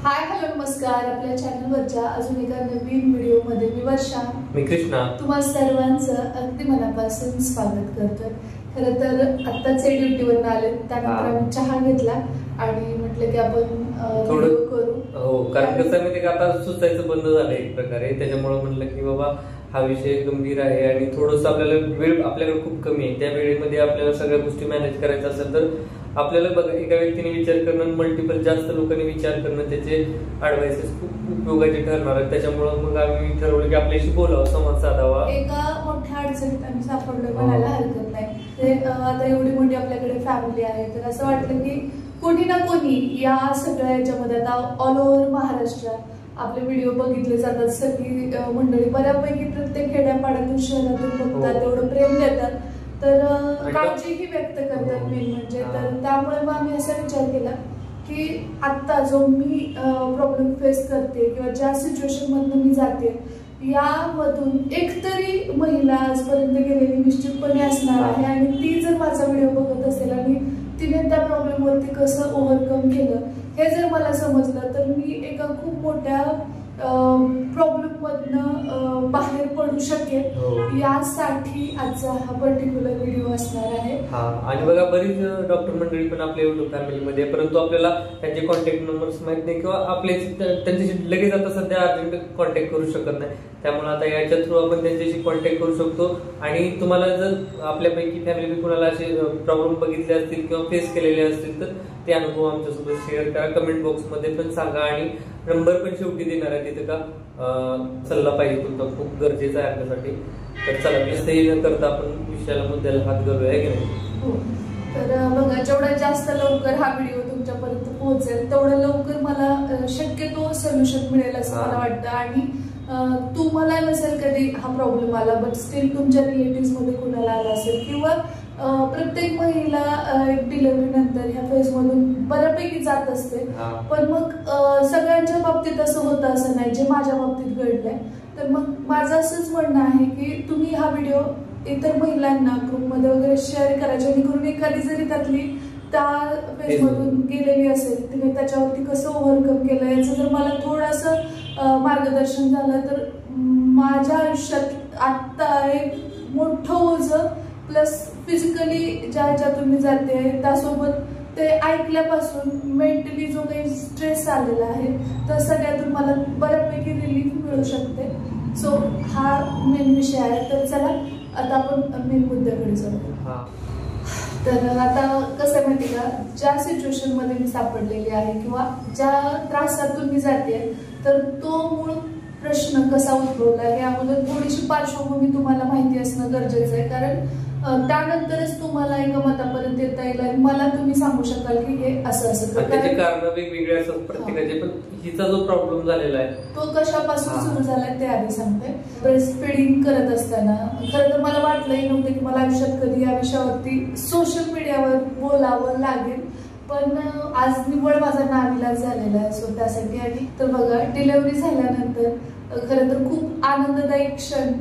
Hi hello नमस्कार. आपल्या चॅनलवरच्या अजून एका नवीन व्हिडिओमध्ये मी वर्षा, मी कृष्णा तुम्हा सर्वांचं अगदी मनापासून स्वागत करतो. खरं तर आत्ताच ड्युटीवरून आले, त्यानंतर आम्ही चहा घेतला आणि म्हटलं की आपण व्हिडिओ करू. हो, कारण कसं माहिती का, आता सुचायचं बंद झालं एक प्रकारे, त्याच्यामुळे म्हणलं की बाबा हा विषय गंभीर आहे आणि थोडंसं आपल्याला वेळ आपल्याकडे खूप कमी आहे. त्या वेळेमध्ये आपल्याला सगळ्या गोष्टी मॅनेज करायचं असेल तर आपल्याला बघा, एका व्यक्तीने विचार करणं, मल्टिपल जास्त लोकांनी विचार करणं, त्याचे ऍडवाइसेस खूप उपयोगाचे ठरणार आहेत. त्याच्यामुळे मग आम्ही ठरवलं की आपल्याशी बोलावं, संवाद साधावा. एका मोठ्या अडचणीत आम्ही सापडलो म्हणायला हरकत नाही. ते आता एवढी मोठी आपल्याकडे फॅमिली आहे, तर असं वाटलं की कोणी ना कोणी या सगळ्या याच्यामध्ये, आता ऑल ओव्हर महाराष्ट्रात आपले व्हिडिओ बघितले जातात. सगळी मंडळी बऱ्यापैकी प्रत्येक खेड्यापाड्यातून शहरातून बघतात, तेवढं प्रेम देतात, तर काळजीही व्यक्त करतात मेन म्हणजे. तर त्यामुळे मग आम्ही असा विचार केला की आत्ता जो मी प्रॉब्लेम फेस करते किंवा ज्या सिच्युएशन मधून मी जाते, यामधून एकतरी महिला आजपर्यंत गेलेली निश्चितपणे असणार आहे आणि ती जर माझा व्हिडिओ बघत असेल आणि तिने त्या प्रॉब्लेम वरती कसं ओव्हरकम केलं हे जर मला समजलं, तर मी एका खूप मोठ्या प्रॉब्लेम मधनं बाहेर पडू शकेल. यासाठी आजचा हा पर्टिक्युलर व्हिडिओ असणार आहे. आणि बघा, बरीच डॉक्टर मंडळी पण आपल्या युट्यूब फॅमिलीमध्ये, परंतु आपल्याला त्यांचे कॉन्टॅक्ट नंबर्स माहित नाही किंवा आपले त्यांच्याशी लगेच आता सध्या अर्जंट कॉन्टॅक्ट करू शकत नाही. त्यामुळे आता याच्या थ्रू आपण त्यांच्याशी कॉन्टॅक्ट करू शकतो. आणि तुम्हाला जर आपल्यापैकी फॅमिली कुणाला असे प्रॉब्लेम बघितले असतील किंवा फेस केलेले असतील तर ते अनुभव आमच्यासोबत शेअर करा, कमेंट बॉक्समध्ये पण सांगा. आणि नंबर पण शेवटी देणार आहे तिथे, का सल्ला पाहिजे तुमचा खूप गरजेचा आहे आपल्यासाठी. तर चला, विषय न करता आपण विषयाला मुद्द्याला हात घालूया की नाही. तर बघा, जेवढा जास्त लवकर हा व्हिडिओ तुमच्यापर्यंत पोहोचेल तेवढं लवकर मला शक्यतो सोल्युशन मिळेल असं मला वाटतं. आणि तुम्हाला नसेल कधी हा प्रॉब्लेम आला, बट स्टील तुमच्या रिलेटिव्ह मध्ये कुणाला आला असेल किंवा प्रत्येक महिला डिलिव्हरी नंतर ह्या फेज मधून बऱ्यापैकी जात असते, पण मग सगळ्यांच्या बाबतीत असं होतं असं नाही, जे माझ्या बाबतीत घडलंय. तर मग माझं असंच म्हणणं आहे की तुम्ही हा व्हिडिओ इतर महिलांना ग्रुपमध्ये वगैरे शेअर करा, जेणेकरून एखादी जरी त्यातली त्या फेज मधून गेलेली असेल, तिने त्याच्यावरती कसं ओव्हरकम केलं याचं जर मला थोडंसं मार्गदर्शन झालं तर माझ्या आयुष्यात आत्ता एक मोठं ओझं प्लस फिजिकली ज्या ह्याच्यातून मी जाते त्यासोबत ते ऐकल्यापासून मेंटली जो काही स्ट्रेस आलेला आहे तर सगळ्यातून मला बऱ्यापैकी रिलीफ मिळू शकते. सो हा मेन विषय आहे. तर चला आता आपण मेन मुद्द्याकडे जाऊया. तर आता कसं माहिती का, ज्या सिच्युएशन मध्ये मी सापडलेली आहे किंवा ज्या त्रासातून मी जाते, तर तो मूळ प्रश्न कसा उद्भवला हे अगोदर थोडीशी पार्श्वभूमी तुम्हाला माहिती असणं गरजेचं आहे. कारण त्यानंतरच तुम्हाला एका मतापर्यंत येता येईल आणि मला तुम्ही सांगू शकाल की हे असं असं. त्याचे कारण वेगवेगळे असतात प्रत्येकाचे, पण हिचा जो प्रॉब्लेम झालेला आहे तो कशापासून सुरू झालाय ते आधी सांगते. ब्रेस्ट फीडिंग करत असताना खरं तर मला वाटलंही नव्हतं की मला आयुष्यात कधी या विषयावरती सोशल मीडियावर बोलावं लागेल, पण आज निव्वळ माझा नाविलाज झालेला आहे. सो त्यासाठी आधी तर बघा, डिलिव्हरी झाल्यानंतर खरं तर खूप आनंददायी क्षण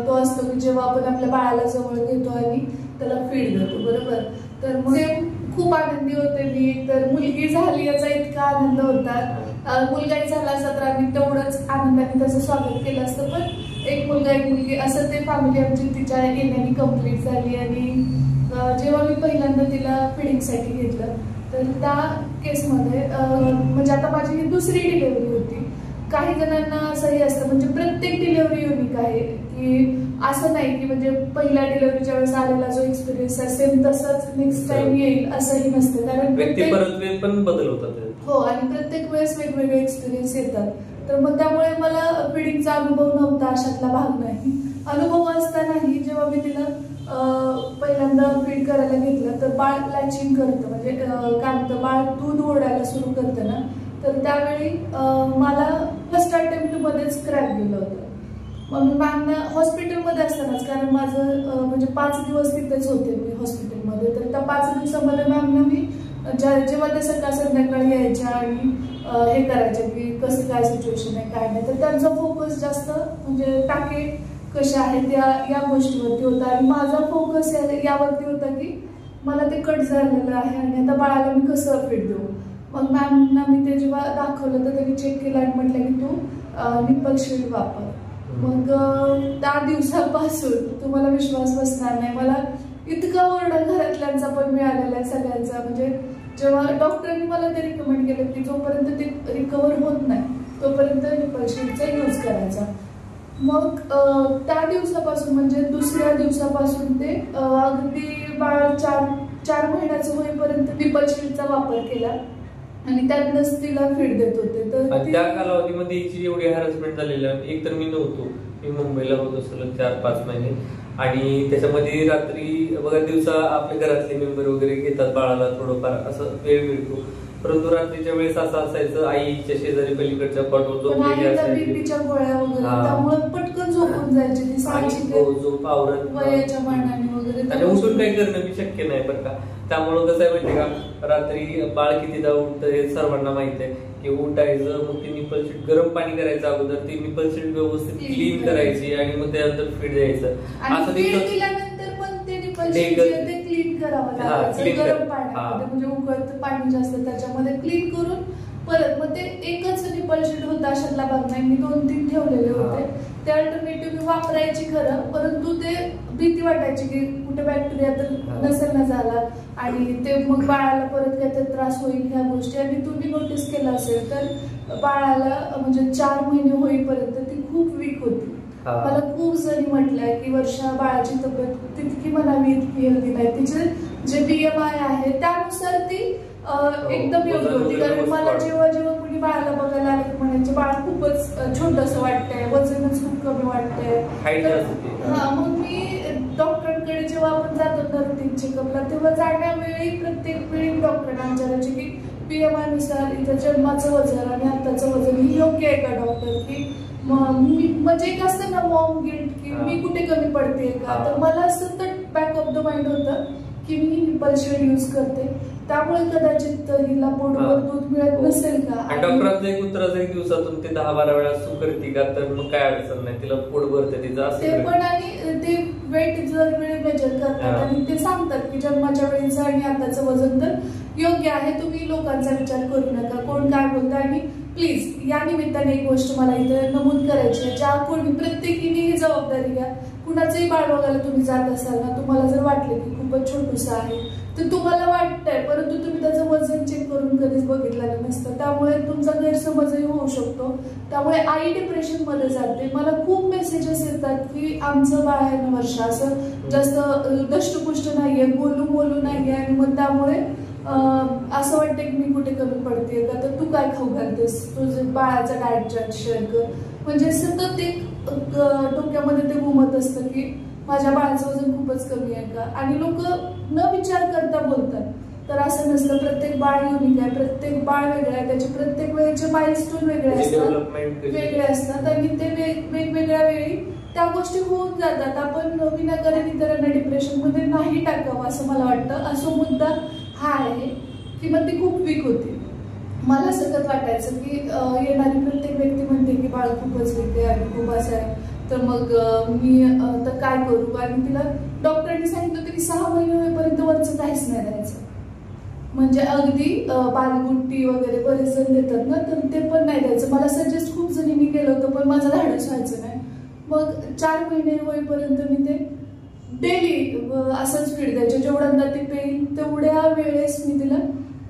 तो असतो की जेव्हा आपण आपल्या बाळाला जवळ घेतो आणि त्याला फीड देतो, बरोबर. तर मग खूप आनंदी होते मी. तर मुलगी झाली याचा इतका आनंद होता. मुलगाही झाला असता तर आम्ही तेवढंच आनंदाने त्याचं स्वागत केलं असतं, पण एक मुलगा एक मुलगी असं ते फॅमिली आमची तिच्या येण्याने कम्प्लीट झाली. आणि जेव्हा मी पहिल्यांदा तिला फिडिंगसाठी घेतलं तर त्या केसमध्ये म्हणजे आता माझी ही दुसरी डिलिव्हरी होती. काही जणांना असंही असतं, म्हणजे प्रत्येक डिलिव्हरी युनिक आहे की असं नाही की म्हणजे पहिल्या डिलिव्हरीच्या वेळेस आलेला जो एक्सपिरियन्स आहे सेम तसंच नेक्स्ट टाइम येईल असंही नसतं. कारण पण बदल होतात. हो, आणि प्रत्येक वेळेस वेगवेगळे एक्सपिरियन्स येतात. तर मग त्यामुळे मला फिडिंगचा अनुभव नव्हता अशातला भाग नाही. अनुभव असतानाही जेव्हा मी तिला पहिल्यांदा फीड करायला घेतलं तर बाळ लॅचिंग करतं, म्हणजे काय म्हणतं, बाळ दूध ओढायला सुरू करतं ना, तर त्यावेळी मला फर्स्ट अटेम्प्ट मध्येच क्रॅक गेलं होतं. मग मी मॅमना हॉस्पिटलमध्ये असतानाच, कारण माझं म्हणजे 5 दिवस तिथेच होते मी हॉस्पिटलमध्ये, तर त्या 5 दिवसामध्ये मॅमना मी जेव्हा ते सकाळ संध्याकाळी यायच्या आणि हे करायचे की कसं काय सिच्युएशन आहे काय नाही, तर त्यांचा फोकस जास्त म्हणजे टाके कशा आहेत या गोष्टीवरती होता आणि माझा फोकस यावरती होता की मला ते कट झालेलं आहे आणि आता बाळाला मी कसं फीड देऊ. मग मॅमना मी ते जेव्हा दाखवलं तर त्यांनी चेक केलं आणि म्हटलं की तू निपल शील्ड वापर. मग त्या दिवसापासून तुम्हाला विश्वास बसणार नाही, मला इतका ओरडा घरातल्यांचा पण मिळालेला आहे सगळ्यांचा. म्हणजे जेव्हा डॉक्टरांनी मला ते रिकमेंड केलं की जोपर्यंत ते रिकवर होत नाही तोपर्यंत निपल शील्डचा यूज करायचा. मग त्या दिवसापासून म्हणजे दुसऱ्या दिवसापासून ते अगदी बाळ 4 महिन्याचं होईपर्यंत निपल शील्डचा वापर केला आणि त्यातनंच तिला फीड देत होते. तर त्या कालावधीमध्ये हिची एवढी हॅरसमेंट झालेली आहे. एक तर मी नव्हतो, मी मुंबईला होतो सलग 4-5 महिने आणि त्याच्यामध्ये रात्री बघा दिवसा आपल्या घरातले मेंबर वगैरे घेतात बाळाला थोडंफार असं वेळ मिळतो, परंतु रात्रीच्या वेळेस असं असायचं आईच्या शेजारी पलीकडच्या कॉटवर झोपलेली असायची, गोळ्या वगैरे त्यामुळे पटकन झोपून जायची ती सारखी झोप आवरत वयाच्या मानाने वगैरे आणि उठून काही करणं मी शक्य नाही बरं का. त्यामुळं कसं आहे माहितीये का, रात्री बाळ कितीदा उठतं हे सर्वांना माहित आहे की उठायचं, मग ती निपल शीट गरम पाणी करायचं अगोदर, ती निपल शीट व्यवस्थित क्लीन करायची आणि मग त्यानंतर फीड द्यायचं. असं दिल्यानंतर पण ते निपल शीट ते क्लीन करावं लागायचं गरम पाण्यामध्ये, म्हणजे उकळतं पाणी जास्त त्याच्यामध्ये क्लीन करून परत. मग ते एकच निपल शीट होतं अशातला भाग नाही, मी 2-3 ठेवलेले होते. ते अल्टरनेटिव्ह वापरायची खरं, परंतु ते भीती वाटायची की कुठे बॅक्टेरिया तर नसेल ना झाला आणि ते मग बाळाला परत काहीतरी त्रास होईल ह्या गोष्टी. आणि तुम्ही नोटीस केलं असेल तर बाळाला म्हणजे 4 महिने होईपर्यंत ती खूप वीक होती. मला खूप जणी म्हटलंय की वर्षा बाळाची तब्येत तितकी म्हणावी इतकी हेल्दी नाही, तिचे जे BMI आहे त्यानुसार ती एकदम योग्य होती. कारण मला जेव्हा जेव्हा कुणी बाळाला बघायला आलं की म्हणायचे बाळ खूपच छोटस वाटतंय, वजनच खूप कमी वाटतंय. मग मी डॉक्टरांकडे जेव्हा आपण जातो रुटीन चेकअपला तेव्हा जाण्यावेळी प्रत्येक वेळी डॉक्टरांना विचारायचे की BMI नुसार इथं जन्माचं वजन आणि आताचं वजन ही योग्य आहे का डॉक्टर, की म्हणजे एक असतं ना मॉम गिल्ट की मी कुठे कमी पडते का. तर मला सतत बॅक ऑफ द माइंड होतं की मी निपल शील्ड यूज करते त्यामुळे कदाचित हिला पोटभर दूध मिळत नसेल का. डॉक्टरांचं एक उत्तर असं दिवसातून ते 10-12 वेळा सू करते का, तर मग काय अडचण नाही, तिला पोट भरते तिचं ते पण. आणि ते वेट जर वेळ मेजर करतात आणि ते सांगतात की जन्माच्या वेळेचं आणि आताचं वजन तर योग्य आहे, तुम्ही लोकांचा विचार करू नका कोण काय बोलतं. आणि प्लीज या निमित्ताने एक गोष्ट मला इथे नमूद करायची आहे, ज्या कोणी प्रत्येकीने ही जबाबदारी घ्या. कुणाचंही बाळ बघायला तुम्ही जात असाल ना, तुम्हाला जर वाटलं की खूपच छोटूसं आहे तर तुम्हाला वाटतंय, परंतु तुम्ही त्याचं वजन चेक करून कधीच बघितलेलं नसतं, त्यामुळे तुमचा गैरसमजही होऊ शकतो. त्यामुळे आई डिप्रेशन मध्ये जाते. मला खूप मेसेजेस येतात की आमचं बाळ आहे ना वर्षा असं जास्त दष्टपुष्ट नाहीये, बोलू नाहीये आणि मग त्यामुळे असं वाटतं की मी कुठे कमी पडते का, तर तू काय खाऊ घालतेस, तुझं बाळाचा डाएट चार्ट शेअर कर. म्हणजे सतत एक डोक्यामध्ये ते घुमत असतं की माझ्या बाळाचं वजन खूपच कमी आहे का. आणि लोक न विचार करता बोलतात, तर असं नसतं. प्रत्येक बाळ युनिक आहे, प्रत्येक बाळ वेगळं आहे, त्याचे प्रत्येक वेळेचे माइलस्टोन वेगळे असतात आणि ते वेगवेगळ्या वेळी त्या गोष्टी होऊन जातात. आपण विनाकारण इतरांना डिप्रेशन मध्ये नाही टाकावं असं मला वाटतं. असो मुद्दा हा आहे की मग ती खूप वीक होती. मला सतत वाटायचं की येणारी प्रत्येक व्यक्ती म्हणते की बाळ खूपच वीक आहे आणि खूप असं आहे, तर मग मी तर काय करू. आणि तिला डॉक्टरांनी सांगितलं होतं की 6 महिने होईपर्यंत वरचं काहीच नाही द्यायचं, म्हणजे अगदी बालगुट्टी वगैरे बरेच जण देतात ना, तर ते पण नाही द्यायचं. मला सजेस्ट खूप जणींनी केलं होतं पण माझं धाडस व्हायचं नाही. मग 4 महिने होईपर्यंत मी ते डेली असंच फीड द्यायचे, जेवढ्यांदा ती पेन तेवढ्या वेळेस मी तिला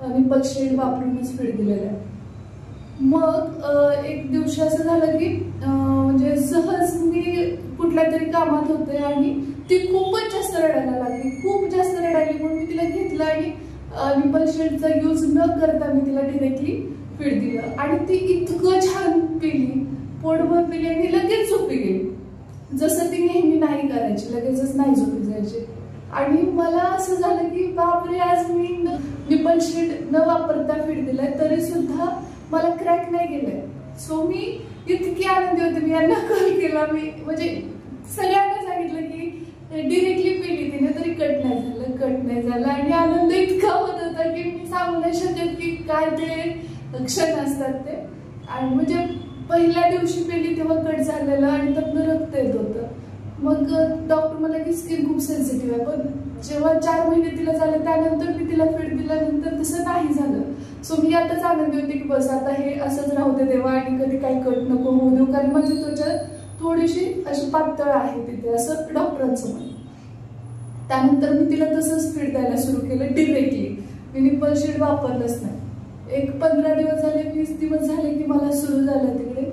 निपल शील्ड वापरूनच फीड दिलेलं आहे. मग एक दिवशी असं झालं की म्हणजे सहज मी कुठल्या तरी कामात होते आणि ती खूपच जास्त रडायला लागली, खूप जास्त रडायली. म्हणून मी तिला घेतलं आणि निपल शील्डचा यूज न करता मी तिला डिरेक्टली फीड दिलं आणि ती इतकं छान पिली, पोटभर पिली आणि लगेच झोपी गेली. जसं ती नेहमी नाही करायची, लगेचच नाही झोपी जायची. आणि मला असं झालं की बापरे, आज मी निपल शील्ड न वापरता फीड दिलाय तरी सुद्धा मला क्रॅक नाही गेलाय. सो मी इतकी आनंदी होते. मी यांना कॉल केला, मी म्हणजे सगळ्यांना सांगितलं की डिरेक्टली पिली तिने तरी कट नाही झालं आणि आनंद इतका होत होता की मी सांगू नाही शकत की काय ते क्षण असतात ते. आणि म्हणजे पहिल्या दिवशी पिली तेव्हा कट झालेलं आणि त्यातनं रक्त येत होतं. मग डॉक्टर मला की स्किन खूप सेन्सिटिव्ह आहे, पण जेव्हा 4 महिने तिला झालं त्यानंतर मी तिला फीड दिल्यानंतर तसं नाही झालं. सो मी आताच आनंदी होते की बस आता हे असंच राहू दे देवा आणि कधी काही कट नको होऊ देऊ, कारण माझी त्वचा थोडीशी अशी पातळ आहे तिथे असं डॉक्टरांचं म्हणणं. त्यानंतर मी तिला तसंच फीड द्यायला सुरू केलं डिरेक्टली. मी निप्पल शीट वापरलंच नाही. एक 15 दिवस झाले 20 दिवस झाले की मला सुरू झालं तिकडे.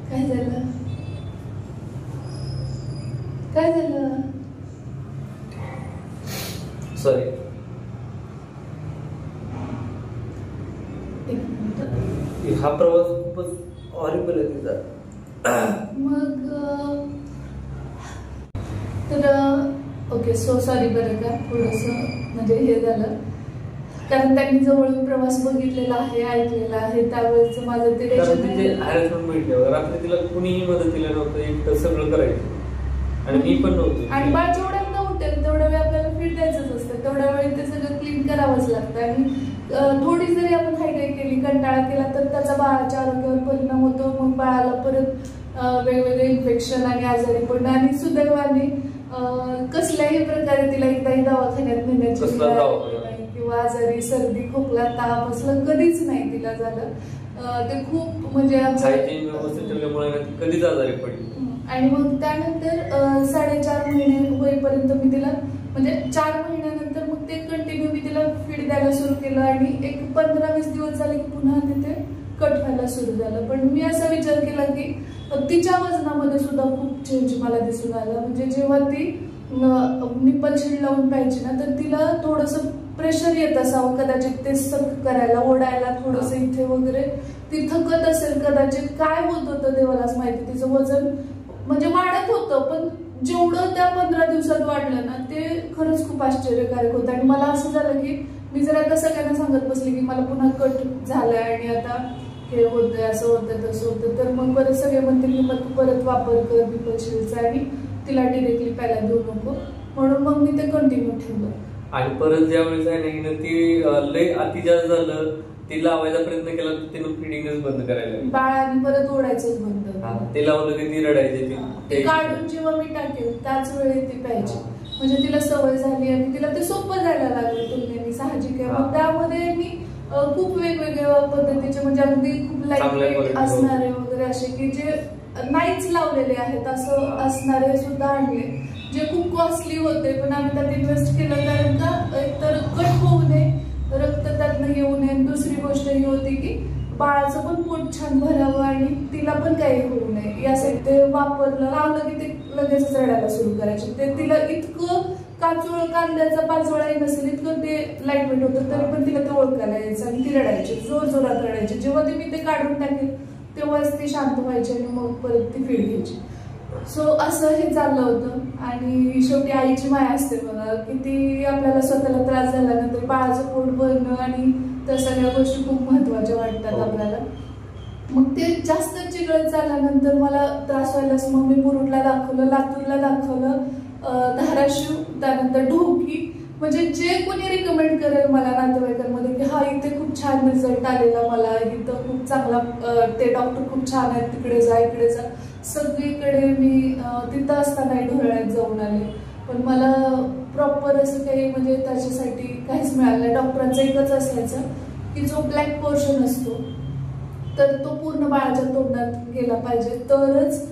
काय झालं काय झालं सॉरी. हा प्रवास खूपच हॉरिबल आहे तिचा. मग तर ओके सो सॉरी बरं का थोडंसं म्हणजे हे झालं, कारण त्यांनी जवळून प्रवास बघितलेला आहे ऐकलेला आहे. त्यावेळेस माझं ते रात्री तिला कुणीही मदतीला नव्हतं, एकटं सगळं करायचं आणि मी पण नव्हतो. आणि बाळ जेवढ्या नव्हते तेवढ्या वेळ आपल्याला फीड द्यायचंच असतं, तेवढ्या वेळी ते सगळं क्लीन करावंच लागतं. आणि थोडी जरी आपण हायगाय केली कंटाळा केला तर त्याचा बाळाच्या आरोग्यावर परिणाम होतो. मग बाळाला परत वेगवेगळे इन्फेक्शन आणि आजारी पडणं. आणि सुदैवाने कसल्याही प्रकारे तिला एकदाही दवाखान्यात नेण्याची किंवा आजारी सर्दी खोकला ताप असलं कधीच नाही तिला झालं. ते खूप म्हणजे कधीच आजारी पडली. आणि मग त्यानंतर 4.5 महिने होईपर्यंत मी तिला म्हणजे 4 महिन्यानंतर मग ते कंटिन्यू मी तिला फीड द्यायला सुरू केलं. आणि एक 15-20 दिवस झाले की पुन्हा तिथे कट व्हायला सुरू झालं. पण मी असा विचार केला की तिच्या वजनामध्ये सुद्धा खूप चेंज मला दिसून आला. म्हणजे जेव्हा ती निप्पल शीट लावून पाहिजे ना तर तिला थोडंसं प्रेशर येत असावं कदाचित ते सक करायला ओढायला थोडंसं इथे वगैरे ती थकत असेल कदाचित. काय होत होतं देवालाच माहिती. तिचं वजन म्हणजे वाढत होतं पण जेवढं त्या 15 दिवसात वाढलं ना ते खरंच खूप आश्चर्यकारक होतं. आणि मला असं झालं की मी जर आता सगळ्यांना सांगत बसले की मला पुन्हा कट झालाय आणि आता हे होतंय असं होतं तसं होतं तर मग परत सगळे म्हणतील की मग तू परत वापर कर निप्पल शीटचा आणि तिला डिरेक्टली प्यायला देऊ नको. म्हणून मग मी ते कंटिन्यू ठेवलं. आणि परत ज्या वेळेस आहे ना ती लय अति जास्त झालं ती लावायचा प्रयत्न केला तर तिनं फिडिंगच बंद करायला बाळाने परत ओढायचंच बंद. ते लावलं की ती रडायची. ते काढून जेव्हा मी टाकेल त्याच वेळी ती प्यायची. म्हणजे तिला सवय झाली आणि तिला ते सोपं जायला लागलं तुलनेने साहजिक आहे. मग त्यामध्ये मी खूप वेगवेगळ्या पद्धतीचे म्हणजे अगदी खूप लाईट असणारे वगैरे असे की जे नाहीच लावलेले आहेत असं असणारे सुद्धा आणले जे खूप कॉस्टली होते. पण आम्ही त्यात इन्व्हेस्ट केलं कारण का एकतर कट होऊ नये रक्त त्यातनं येऊ नये. दुसरी गोष्ट ही होती की बाळाचं पण पोट छान भरावं आणि तिला पण काही होऊ नये यासाठी ते वापरलं. लावलं की ते लगेचच रडायला सुरू करायचे. ते तिला इतकं काचोळ कांद्याचा पाचोळाही नसेल इतकं ते लाईट वेट होतं तरी पण तिला ते ओळखायला यायचं आणि ती रडायची जोर जोरात रडायची. जेव्हा ते मी ते काढून टाकेल तेव्हाच ती शांत व्हायची आणि मग परत ती फीड घ्यायची. सो असं हे चाललं होतं. आणि शेवटी आईची माया असते बघा किती आपल्याला स्वतःला त्रास झाल्यानंतर बाळाचं पोट भरणं आणि त्या सगळ्या गोष्टी खूप महत्वाच्या वाटतात आपल्याला. मग ते जास्त चिघळत झाल्यानंतर मला त्रास व्हायलाच मग मी मुरुडला दाखवलं, लातूरला दाखवलं, धाराशिव, त्यानंतर ढोकी. म्हणजे जे कोणी रिकमेंड करेल मला नातेवाईकांमध्ये की हा इथे खूप छान रिझल्ट आलेला मला इथं खूप चांगला ते डॉक्टर खूप छान आहेत तिकडे जा इकडे जा सगळीकडे मी तिथं असतानाही ढोरळ्यात जाऊन आले. पण मला प्रॉपर असं काही म्हणजे त्याच्यासाठी काहीच मिळालं नाही. डॉक्टरांचं एकच असायचं की जो ब्लॅक पोर्शन असतो तर तो पूर्ण बाळाच्या तोंडात गेला पाहिजे तरच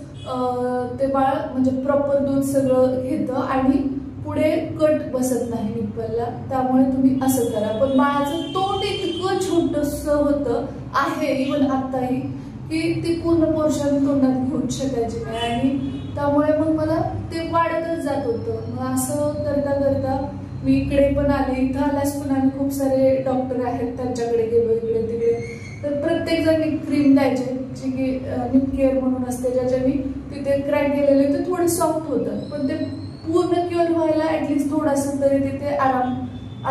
ते बाळ म्हणजे प्रॉपर दूध सगळं घेतं आणि पुढे कट बसत नाही निप्पलला. त्यामुळे तुम्ही असं करा. पण बाळाचं तोंड इतकं छोटस होतं आहे इव्हन आताही की ती पूर्ण पोर्शन तोंडात घेऊन शकायची नाही. आणि त्यामुळे मग मला ते वाढतच जात होतं. मग असं करता करता मी इकडे पण आले. इथं आल्यास पण आम्ही खूप सारे डॉक्टर आहेत त्यांच्याकडे गेलो इकडे तिकडे. तर प्रत्येक जण क्रीम द्यायचे जी की निप केअर म्हणून असते ज्याच्याने तिथे क्रॅक गेलेले ते थोडे सॉफ्ट होतात पण ते पूर्ण क्युअर व्हायला ऍटलिस्ट थोडासा तरी तिथे आराम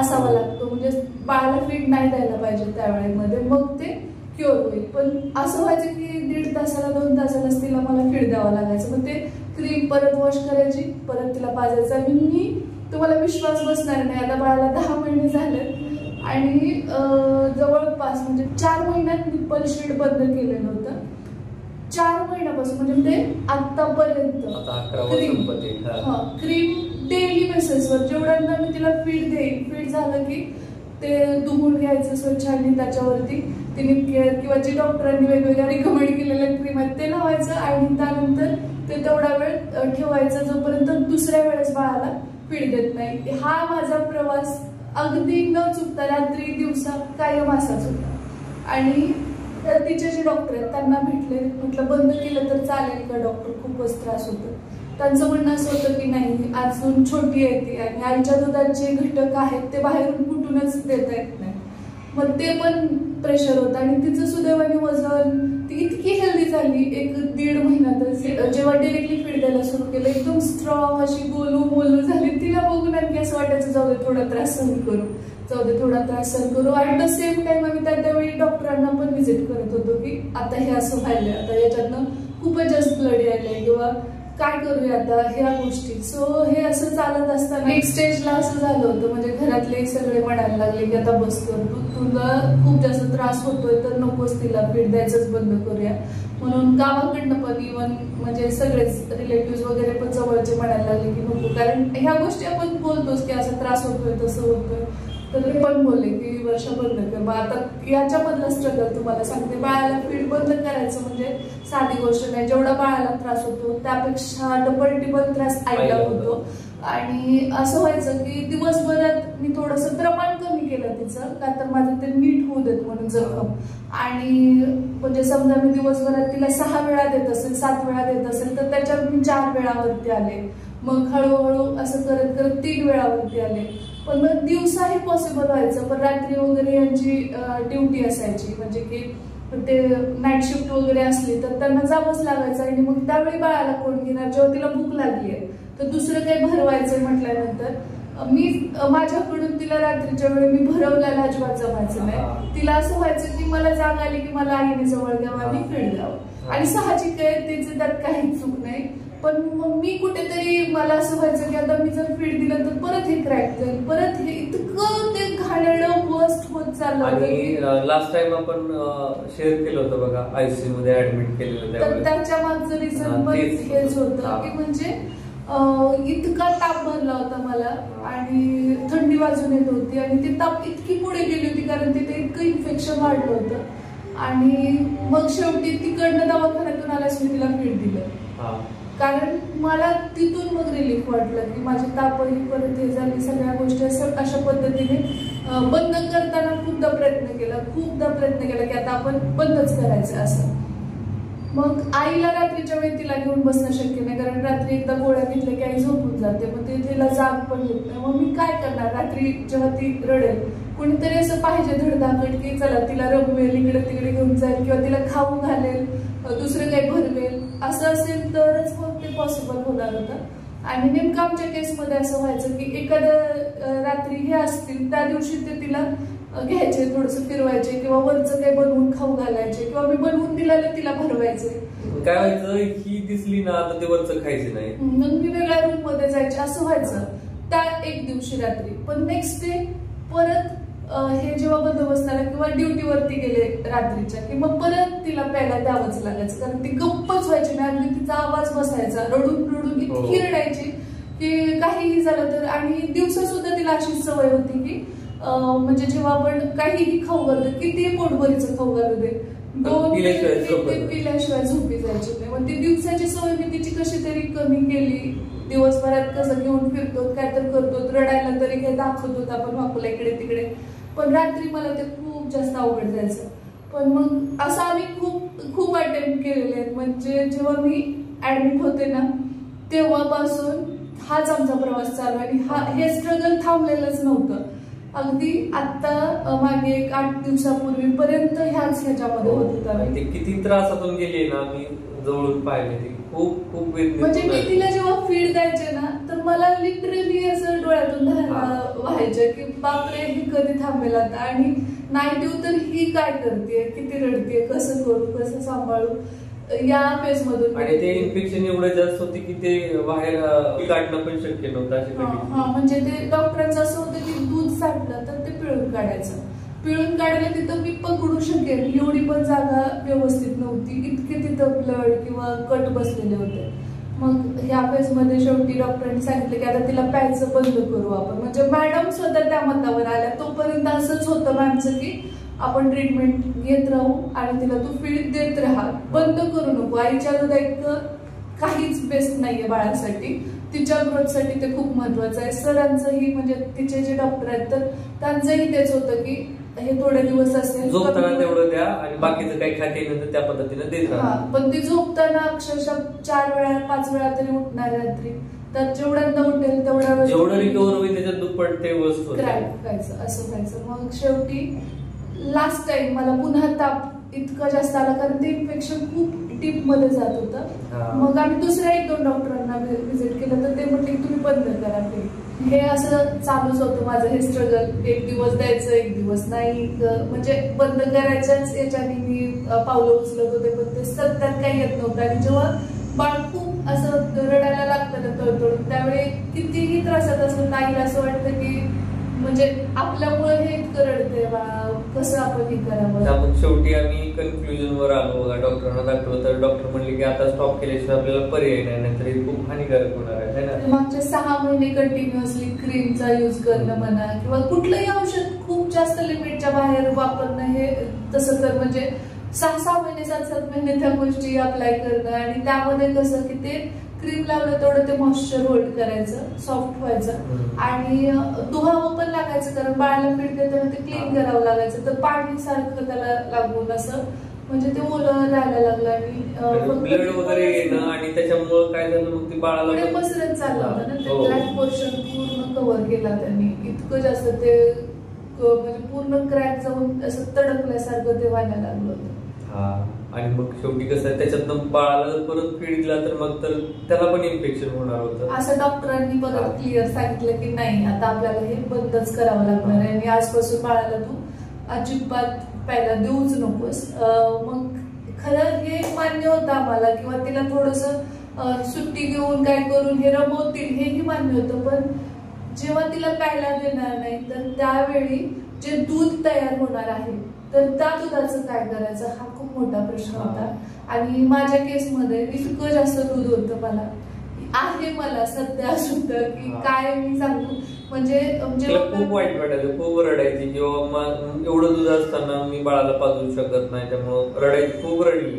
असावा लागतो. म्हणजे बाळाला फीड नाही द्यायला पाहिजे त्यावेळेमध्ये मग ते क्युअर होईल. पण असं व्हायचं की 1.5 तासाला 2 तासालाच तिला मला फीड द्यावं लागायचं. मग ते क्रीम परत वॉश करायची परत तिला पाजायचं. आणि मी तुम्हाला विश्वास बसणार नाही आता बाळाला 10 महिने झाले आणि जवळपास म्हणजे 4 महिन्यात निप्पल शीट बंद केलेलं होतं. 4 महिन्यापासून म्हणजे ते आतापर्यंत क्रीम डेली बेसिसवर जेवढ्यांना मी तिला फीड देईन, फीड झालं की ते धुवून घ्यायचं स्वच्छ आणि त्याच्यावरती तिने केअर किंवा जी डॉक्टरांनी वेगवेगळ्या रिकमेंड केलेल्या क्रीम आहेत ते लावायचं आणि त्यानंतर ते तेवढा वेळ ठेवायचं जोपर्यंत दुसऱ्या वेळेस बाळाला फीड देत नाही. हा माझा प्रवास अगदी न चुकता रात्री दिवसा कायम असाच होता. आणि तिचे जे डॉक्टर आहेत त्यांना भेटले, म्हटलं बंद केलं तर चालेल का डॉक्टर, खूपच त्रास होतो. त्यांचं म्हणणं असं होतं की नाही, अजून छोटी आहे ती आणि आईच्या दुधाचे घटक आहेत ते बाहेरून कुठूनच देता येत नाही. मग ते पण प्रेशर होतं आणि तिचं सुदैवाने वजन, ती इतकी हेल्दी झाली 1-1.5 महिन्यातच. जेव्हा डिरेक्टली फीड द्यायला सुरू केलं एकदम स्ट्रॉंग अशी गोलू मोलू झाली. तिला बघून आणखी असं वाटायचं जाऊ दे थोडा त्रास सहन करू, जाऊ दे थोडा त्रास सहन करू. ऍट द सेम टाइम आम्ही त्यावेळी डॉक्टरांना पण व्हिजिट करत होतो की आता हे असं व्हायलंय, आता याच्यातनं खूपच जास्त ब्लड यायलंय किंवा काय करूया आता ह्या गोष्टी. सो हे असं चालत असताना एक स्टेजला असं झालं होतं, म्हणजे घरातले सगळे म्हणायला लागले की आता बस कर, तुला खूप जास्त त्रास होतोय तर नकोच तिला फीड द्यायचंच बंद करूया. म्हणून गावाकडनं पण इव्हन म्हणजे सगळेच रिलेटिव्ह वगैरे पण जवळचे म्हणायला लागले की नको, कारण ह्या गोष्टी आपण बोलतोच की असा त्रास होतोय तसं होतोय. तर ते पण बोलले की वर्ष बंद कर. मग आता याच्यामधला स्ट्रगल तुम्हाला सांगते, बाळाला फीड बंद करायचं म्हणजे साधी गोष्ट नाही. जेवढा बाळाला त्रास होतो त्यापेक्षा डबल टिबल त्रास आईला होतो. आणि असं व्हायचं की दिवसभरात मी थोडंसं प्रमाण कमी केलं तिचं, का तर माझं ते नीट होऊ देत म्हणून जखम. आणि म्हणजे समजा मी दिवसभरात तिला 6 वेळा देत असेल, 7 वेळा देत असेल तर त्याच्यावर मी 4 वेळावरती आले. मग हळूहळू असं करत करत 3 वेळावरती आले. पण मग दिवसाही पॉसिबल व्हायचं, पण रात्री वगैरे यांची ड्युटी असायची, म्हणजे की ते नाईट शिफ्ट वगैरे असली तर त्यांना जावंच लागायचं. आणि मग त्यावेळी बाळाला कोण घेणार, जेव्हा तिला भूक लागली आहे तर दुसरं काही भरवायचं म्हटल्यानंतर मी माझ्याकडून तिला रात्रीच्या वेळी मी भरवल्याला अजिबात जमायचं नाही. तिला असं व्हायचं की मला जाग आली की मला आईने जवळ घ्यावं आणि फीड द्यावं. आणि साहजिक आहे, तिचं त्यात काहीच चूक नाही. पण मग मी कुठेतरी मला असं व्हायचं की आता मी जर फीड दिलं तर परत हे क्रॅक जाईल, परत हे इतकं ते घाणेरडं वर्स्ट होत चाललं. आणि लास्ट टाइम आपण शेअर केलं होतं बघा, आयसीयू मध्ये ऍडमिट केलेलं, तर त्याच्या मागचं रिझन पण हेच होतं की म्हणजे इतका ताप भरला होता मला आणि थंडी वाजून येत होती आणि ती ताप इतकी पुढे गेली होती कारण तिथे इतकं इन्फेक्शन वाढलं होतं. आणि मग शेवटी तिकडनं दवाखान्यातून आल्यास मी तिला फीड दिलं, कारण मला तिथून मग रिलीफ वाटलं की माझी तापही परत हे झाली. सगळ्या गोष्टी अशा पद्धतीने बंद करताना खूपदा प्रयत्न केला की आता आपण बंदच करायचं असं. मग आईला रात्रीच्या वेळी तिला घेऊन बसणं शक्य नाही, कारण रात्री एकदा गोळ्या घेतल्या की आई झोपून जाते, मग ते तिला जाग पण होत नाही. मग मी काय करणार, रात्री जेव्हा ती रडेल कोणीतरी असं पाहिजे धडधाकट की चला तिला रमवेल, इकडे तिकडे घेऊन जाईल किंवा तिला खाऊ घालेल, दुसरं काही भरवेल, असं असेल तरच मग ते पॉसिबल होणार होतं. आणि नेमकं आमच्या केसमध्ये असं व्हायचं की एखादं रात्री हे असतील त्या दिवशी ते तिला घ्यायचे, थोडंसं फिरवायचे किंवा वरचं काही बनवून खाऊ घालायचे किंवा मी बनवून दिलेलं तिला भरवायचे. काय व्हायचं, ही दिसली ना आता ते वरचं खायचं नाही, मग मी वेगळ्या रूम मध्ये जायचे, असं व्हायचं त्या एक दिवशी रात्री. पण नेक्स्ट डे परत हे जेव्हा बंदोबस्ताला किंवा ड्युटीवरती गेले रात्रीच्या की मग परत तिला प्यायला द्यावंच लागायचं, कारण ती गप्पच व्हायची नाही. अगदी तिचा आवाज बसायचा, रडून रडून इतकी रडायची की काहीही झालं तर. आणि दिवसा सुद्धा तिला अशीच सवय होती की म्हणजे जेव्हा आपण काहीही खाऊ घालतो, किती पोटभरीचं खाऊ घालू दे, 2 पिल्याशिवाय झोपी जायची नाही. मग ती दिवसाची सवय मी तिची कशी तरी कमी केली. दिवसभरात कसं घेऊन फिरतो, काय तर करतो, रडायला तरी काही दाखवतो आपण वाकुला इकडे तिकडे, पण रात्री मला ते खूप जास्त अवघड जायचं. पण मग असं आम्ही खूप अटेम्प्ट केलेले आहेत. म्हणजे जेव्हा मी ऍडमिट होते ना तेव्हापासून हाच आमचा प्रवास चालू आहे आणि हे स्ट्रगल थांबलेलंच नव्हतं. अगदी आता मागे 8 दिवसापूर्वीपर्यंत ह्याच्यामध्ये होत होता. किती त्रासातून गेली ना, मी जवळून पाहिले ते खूप म्हणजे मी तिला जेव्हा फीड द्यायचे ना तर मला लिटरली असं डोळ्यातून व्हायचं की बापरे ही कधी थांबेल आता. आणि नाईट तर ही काय करते, किती रडते, कसं करू, कसं सांभाळू, या फेज मधून. आणि ते इन्फेक्शन एवढं जास्त होते की ते बाहेर काढणं पण शक्य नव्हतं. म्हणजे ते डॉक्टरांचं असं होतं की दूध साठलं तर ते पिळून काढायचं. पिळून काढलं तिथं मी पकडू शकेल एवढी पण जागा व्यवस्थित नव्हती, इतके तिथं ब्लड किंवा कट बसलेले होते. मग ह्या फेज मध्ये शेवटी डॉक्टरांनी सांगितलं की आता तिला प्यायचं बंद करू आपण. म्हणजे मॅडम स्वतः त्या मतावर आल्या. तोपर्यंत असंच होतं मॅमचं की आपण ट्रीटमेंट घेत राहू आणि तिला तू फीड देत राहा, बंद करू नको. आईच्या दुधात काहीच बेस्ट नाहीये बाळासाठी, तिच्या ग्रोथसाठी ते खूप महत्वाचं आहे. सरांचंही म्हणजे तिचे जे डॉक्टर आहेत तर त्यांचंही तेच होतं की हे थोडे दिवस असेल झोपताना तेवढं द्या आणि बाकीचं काही खाते नंतर त्या पद्धतीने देत राहा. पण ती झोपताना अक्षरशः 4 वेळा 5 वेळा तरी उठणार रात्री. तर जेवढ्यांदा उठेल तेवढ्या जेवढं रिकव्हर होईल त्याच्यात दुप्पट ते वस्तू क्रॅक खायचं असं खायचं. मग शेवटी लास्ट टाइम मला पुन्हा ताप इतका जास्त आला कारण ते इन्फेक्शन खूप डीप मध्ये जात होतं. मग आम्ही दुसऱ्या 1-2 डॉक्टरांना व्हिजिट केलं तर ते म्हटले तुम्ही बंद करा ते. हे असं चालूच होतं माझं हे स्ट्रगल. एक दिवस द्यायचं, एक दिवस नाही, म्हणजे बंद करायच्याच याच्याने मी पावलं उचलत होते पण ते सत्यात काही येत नव्हतं. आणि जेव्हा बाळ खूप असं रडायला लागतं ना तळतळून त्यावेळी कितीही त्रासात असं ताईला असं वाटतं की म्हणजे आपल्यामुळे हे इतकं रडते बाळा, कसं आपण हे करावं. शेवटी आम्ही कन्फ्युजन वर आलो बघा. डॉक्टरांना दाखवलं तर डॉक्टर म्हणले की आता स्टॉप केल्याशिवाय आपल्याला पर्याय नाही, नाहीतर हे खूप हानिकारक होणार आहे ना. मागच्या 6 महिने कंटिन्युअसली क्रीमचा युज करणं म्हणा किंवा कुठलंही औषध खूप जास्त लिमिटच्या बाहेर वापरणं हे तसं तर म्हणजे 6-6 महिने 7-7 महिने त्या गोष्टी अप्लाय करणं. आणि त्यामध्ये कसं की ते क्रीम लावलं तेवढं ते मॉइश्चर होल्ड करायचं, सॉफ्ट व्हायचं आणि धुवावं पण लागायचं कारण बाळाला फीड देताना ते क्लीन करावं लागायचं. तर पाणी सारखं त्याला लागून असं म्हणजे ते ओलं राहायला लागलं आणि ब्लड वगैरे येणं आणि त्याच्यामुळे काय झालं मग ते बाळाला पसरत चाललं होतं ना. ते ब्लॅक पोर्शन पूर्ण कव्हर केला त्यांनी. इतकं जास्त ते म्हणजे पूर्ण क्रॅक जाऊन असं तडकल्यासारखं ते व्हायला लागलं होतं. आणि मग शेवटी कसं आहे त्याच्यातनं बाळाला परत फीड दिला तर मग तर त्याला पण इन्फेक्शन होणार होतं. असं डॉक्टरांनी परत क्लिअर सांगितलं की नाही आता आपल्याला हे बंदच करावं लागणार आहे आणि आजपासून बाळाला तू अजिबात प्यायला देऊच नकोस. मग खरं हे मान्य होतं आम्हाला किंवा तिला थोडस सुट्टी घेऊन काय करून हे रमवतील हेही मान्य होतं. पण जेव्हा तिला प्यायला देणार नाही तर त्यावेळी जे दूध तयार होणार आहे तर त्या दुधाचं काय करायचं हा खूप मोठा प्रश्न होता. आणि माझ्या केसमध्ये इतकं जास्त दूध होतं मला सध्या सुद्धा की काय मी सांगू. म्हणजे खूप वाईट वाटायचं, खूप रडायची जेव्हा एवढं दूध असताना मी बाळाला पाजू शकत नाही त्यामुळे रडायची, खूप रडली.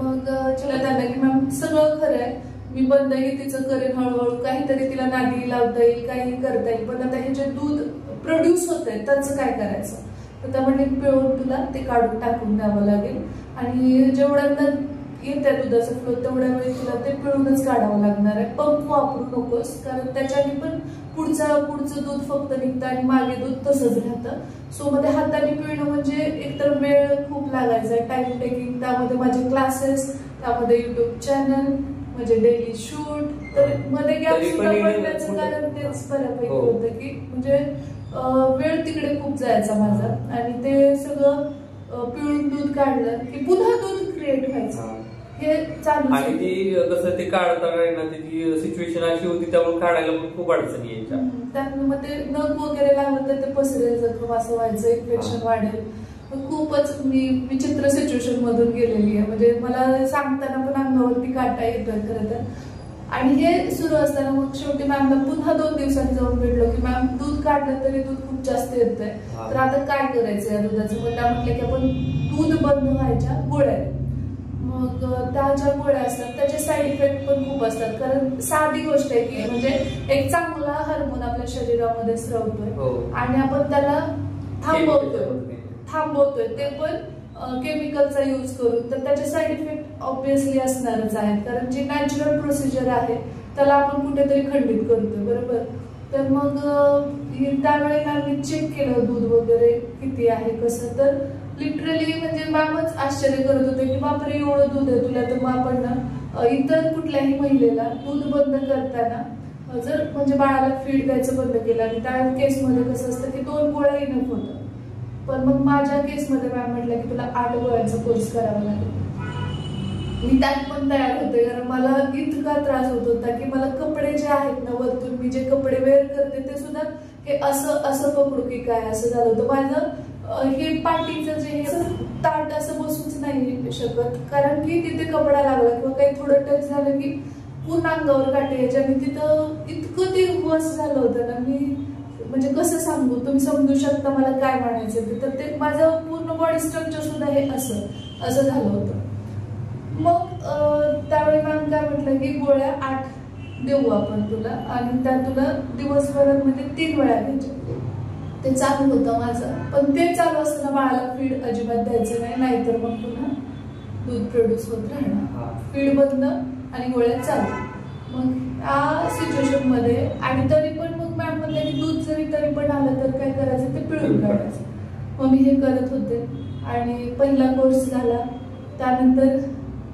मग चला त्यांना की मॅम सगळं खरं आहे, मी बंदही तिचं करेन हळूहळू, काहीतरी तिला नादी लावता येईल, काही करता येईल, पण आता हे जे दूध प्रोड्यूस होत आहे त्याचं काय करायचं. तर त्यामध्ये पिळून तुला ते काढून टाकून द्यावं लागेल आणि जेवढ्यांना येत्या दुधाचं फ्लो तेवढ्या वेळी तुला ते पिळूनच काढावं लागणार आहे. पंप वापरू नकोस कारण त्याच्याने पण पुढचं दूध फक्त निघतं आणि मागे दूध तसंच राहतं. सो मध्ये हाताने पिळणं म्हणजे एकतर वेळ खूप लागायचा, टाइम टेकिंग, त्यामध्ये माझे क्लासेस, त्यामध्ये युट्यूब चॅनल, म्हणजे डेली शूट, तर मध्ये गॅप सुद्धा पडण्याचं कारण तेच बऱ्यापैकी होतं की म्हणजे वेळ तिकडे खूप जायचा माझा आणि ते सगळं पिळून दूध काढलं की पुन्हा दूध क्रिएट व्हायचं हे चालू. आणि ती कसं ते काढताना ती सिच्युएशन अशी होती त्यामुळे काढायला पण खूप अडचणी यायच्या. त्यामुळे मग ते नख वगैरे लागलं तर ते पसरेल, जखम असं व्हायचं, इन्फेक्शन वाढेल. खूपच मी विचित्र सिच्युएशन मधून गेलेली आहे. म्हणजे मला सांगताना पण अंगावरती काटा येतोय खरं तर. आणि हे सुरू असताना मग शेवटी मॅमला पुन्हा 2 दिवसांनी जाऊन भेटलो की मॅम दूध काढलं तरी दूध खूप जास्त येतंय, तर आता काय करायचं या दुधाचं. मग त्या म्हटलं की आपण दूध बंद व्हायच्या गोळ्या. मग त्या ज्या गोळ्या असतात त्याचे साईड इफेक्ट पण खूप असतात कारण साधी गोष्ट आहे की म्हणजे एक चांगला हार्मोन आपल्या शरीरामध्ये स्रवतोय आणि आपण त्याला थांबवतोय ते पण केमिकलचा यूज करून, तर त्याचे साईड इफेक्ट ऑब्विसली असणारच आहेत कारण जी नॅचरल प्रोसिजर आहे त्याला आपण कुठेतरी खंडित करतोय, बरोबर. तर मग त्यावेळेला आम्ही चेक केलं दूध वगैरे किती आहे कसं, तर लिटरली म्हणजे मॅमच आश्चर्य करत होते की बापरे एवढं दूध आहे तुला. तर मग आपण ना इतर कुठल्याही महिलेला दूध बंद करताना जर म्हणजे बाळाला फीड द्यायचं बंद केलं आणि त्या केसमध्ये कसं असतं की 2 गोळ्या इनफ होतं, पण मग माझ्या केसमध्ये मॅम म्हटलं की तुला 8 गोळ्यांचा कोर्स करावा लागेल. मी त्यात पण तयार होते कारण मला इतका त्रास होत होता की मला कपडे जे आहेत ना वरतून मी जे कपडे वेअर करते ते सुद्धा हे असं पकडू की काय असं झालं होतं. माझं हे पाठीचं जे ताट असं बसूच नाही शकत कारण की तिथे कपडा लागला किंवा काही थोडं टच झालं की पूर्ण अंगावर काटे यायचे आणि तिथं इतकं ते वस झालं होतं ना, मी म्हणजे कसं सांगू, तुम्ही समजू शकता मला काय म्हणायचं तर ते माझं पूर्ण बॉडी स्ट्रक्चर सुद्धा हे असं झालं होतं. मग त्यावेळी मॅम काय म्हटलं की गोळ्या 8 देऊ आपण तुला आणि त्या तुला दिवसभरात म्हणजे 3 वेळा घ्यायच्या. ते चालू होतं माझं, पण ते चालू असताना बाळाला फीड अजिबात द्यायचं नाही, नाहीतर मग पुन्हा दूध प्रोड्यूस होत राहणार. फीड बंद आणि गोळ्या चालू. मग या सिच्युएशन मध्ये आणि तरी पण मग मॅम म्हणले की दूध जरी तरी पण आलं तर काय करायचं ते पिळून काढायचं. मग मी हे करत होते आणि पहिला कोर्स झाला. त्यानंतर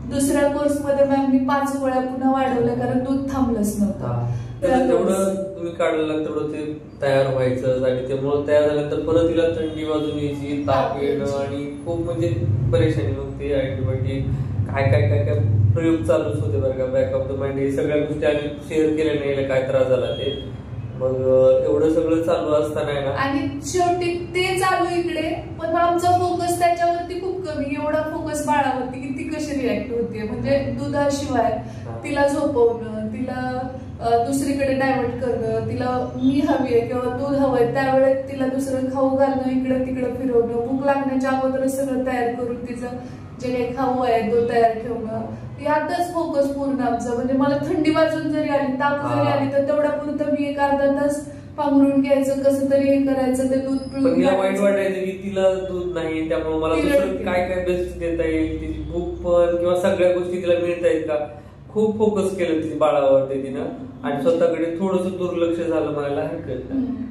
दुसऱ्या कोर्स मध्ये मॅम मी 5 गोळ्या पुन्हा वाढवल्या कारण दूध थांबलंच नव्हतं. तेवढं तुम्ही काढलं तेवढं ते तयार व्हायचं आणि त्यामुळे तयार झाल्यानंतर परत तिला थंडी वाजून यायची, ताप येणं आणि खूप म्हणजे परेशानी. मग ते अँटीबायोटिक काय काय काय काय प्रयोग चालूच होते बरं का. बॅक ऑफ द माइंड हे सगळ्या गोष्टी आम्ही शेअर केल्या नाही, काय त्रास झाला ते. मग एवढं सगळं चालू असताना आहे ना आणि शेवटी ते चालू इकडे, पण आमचा फोकस त्याच्यावरती खूप कमी. एवढा फोकस बाळावरती की ती कशी रिॲक्ट होते, म्हणजे दुधाशिवाय तिला झोपवणं, तिला दुसरीकडे डायव्हर्ट करणं, तिला मी हवी आहे किंवा दूध हवंय त्यावेळेत तिला दुसरं खाऊ घालणं, इकडे तिकडे फिरवणं, भूक लागण्याच्या अगोदरच सगळं तयार करून तिचं जे काही खाऊ आहे तो तयार ठेवणं, यातच फोकस पूर्ण आमचा. म्हणजे मला थंडी वाजून जरी आली, ताप जरी आली तर तेवढ्या पुरतं मी 1 अर्धा तास पांघरून घ्यायचं, कसं तरी हे करायचं, ते दूध पिळून वाईट वाटायचं की तिला दूध नाही, त्यामुळे मला दुसरं काय काय बेस्ट देता येईल, तिची भूक पण किंवा सगळ्या गोष्टी तिला मिळता येईल का, खूप फोकस केलं तिच्या बाळावरती तिनं. आणि स्वतःकडे थोडस दुर्लक्ष झालं म्हणायला हरकत नाही.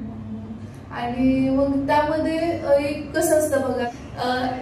आणि मग त्यामध्ये एक कसं असतं बघा,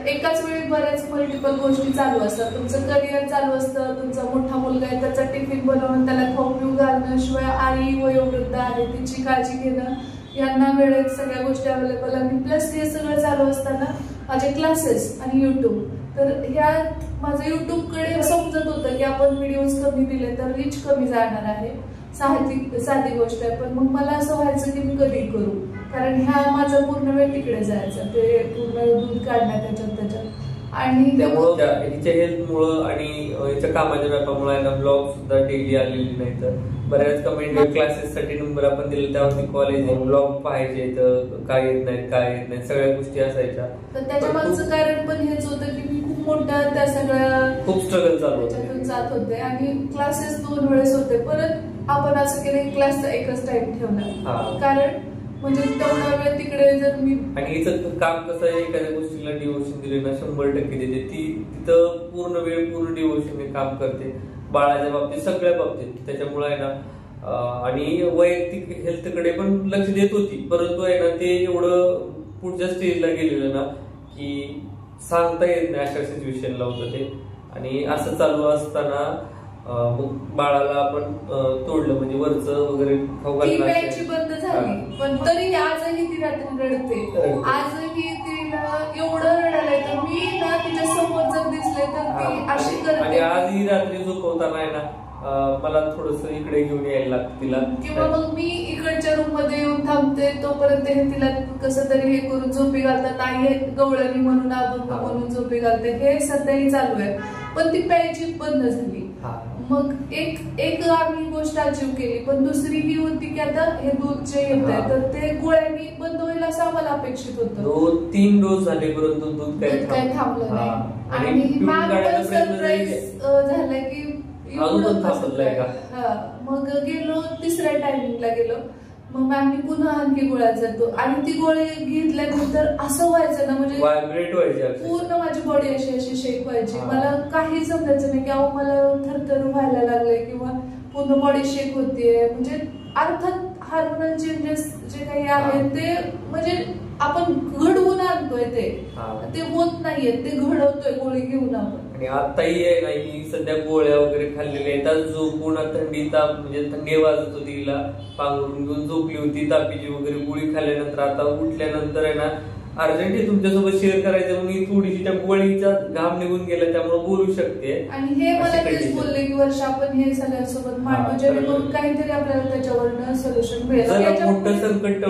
एकाच वेळी बऱ्याच मल्टिपल गोष्टी चालू असतात. तुमचं करिअर चालू असतं, तुमचा मोठा मुलगा आहे त्याचा टिफिन बनवणं, त्याला खाऊ पिऊ घालणं, शिवाय आई वयोवृद्ध आहे तिची काळजी घेणं, यांना वेळेत सगळ्या गोष्टी अवेलेबल. आणि प्लस हे सगळं चालू असताना माझे क्लासेस आणि युट्यूब. तर ह्यात माझं युट्यूबकडे समजत होतं की आपण व्हिडिओज कमी दिले तर रीच कमी जाणार आहे, साधी गोष्ट आहे. पण मग मला असं व्हायचं की मी कधी करू, कारण ह्या माझा पूर्ण वेळ तिकडे जायचा, ते पूर्ण दूध काढण्यात त्याच्यात. आणि त्यामुळं हिच्या हेल्थमुळं आणि हिच्या कामाच्या व्यापामुळे ब्लॉग सुद्धा डेली आलेली नाही. तर बऱ्याच कमेंट क्लासेस साठी नंबर आपण दिले, त्यावरती कॉलेज ब्लॉग पाहायचे, तर काय येत नाही सगळ्या गोष्टी असायच्या. तर त्याच्या मागचं कारण पण हेच होतं की मी खूप मोठ्या त्या सगळ्या खूप स्ट्रगल चालू जात होते आणि क्लासेस 2 वेळेस होते. परत आपण असं केलं क्लासचा एकच टाइम ठेवणार, कारण म्हणजे तेवढा वेळ तिकडे जर मी. आणि हिचं काम कसं आहे, एखाद्या गोष्टीला डिवोशन दिले ना 100% देते ती, तिथं पूर्ण वेळ पूर्ण डिवोशनने काम करते बाळाच्या बाबतीत, सगळ्या बाबतीत. त्याच्यामुळे आहे ना, आणि वैयक्तिक हेल्थकडे पण लक्ष देत होती, परंतु आहे ना ते एवढं पुढच्या स्टेजला गेलेलं ना की सांगता येत नाही, अशा सिच्युएशनला होतं ते. आणि असं चालू असताना मग बाळाला आपण तोडलं, म्हणजे वरचं वगैरे खाऊ घालण्याची बंद झाली. पण तरी आजही ती रात्री रडते, आजही तिला एवढं रडायला येतं. मी ना तिच्या समोर जर दिसले तर ती अशी करते. आणि आजही रात्री झोपवताना आहे ना मला थोडस इकडे घेऊन यायला लागतं तिला, किंवा मग मी इकडच्या रूम मध्ये येऊन थांबते, तोपर्यंत हे तिला कसं तरी हे करून झोपी घालतात. आई हे गवळणी म्हणून अभंग म्हणून झोपी घालते, हे सध्याही चालू आहे. पण ती प्यायची बंद झाली. मग एक आम्ही गोष्ट अचीव केली, पण दुसरी ही होती की आता हे दूध जे येत आहे तर ते गोळ्यांनी बंद होईल असं आम्हाला अपेक्षित होतं. 2-3 डोस झाले परंतु दूध काही थांबलं नाही. आणि मॅम पण सरप्राईज झालं की मग गेलो, 3ऱ्या टायमिंगला गेलो. मग मॅमनी पुन्हा आणखी गोळ्या जातो आणि ती गोळी घेतल्यानंतर असं व्हायचं ना, म्हणजे व्हायब्रेट व्हायची पूर्ण माझी बॉडी अशी शेक व्हायची. मला काही समजायचं नाही की अहो मला थरथर व्हायला लागलंय किंवा पूर्ण बॉडी शेक होतीये. म्हणजे अर्थात हार्मोनल चेंजेस जे काही आहेत ते म्हणजे आपण घडवून आणतोय, ते होत नाहीये, ते घडवतोय गोळी घेऊन आपण. आणि आताही आहे नाही, सध्या गोळ्या वगैरे खाल्लेल्या आहेत, झोपून थंडी ताप म्हणजे थंडी वाजत होती, तिला पांघरून घेऊन झोपली होती, तापीची वगैरे गोळी खाल्ल्यानंतर आता उठल्यानंतर आहे ना अर्जंटली तुमच्यासोबत शेअर करायचं म्हणून थोडीशी त्या गोळीचा घाम निघून गेला, त्यामुळे बोलू शकते. आणि हे मला तेच बोलले की वर्ष आपण हे सगळ्यांसोबत मांडू, जेणेकरून काहीतरी आपल्याला त्याच्यावर सोल्युशन मिळेल. मोठं संकट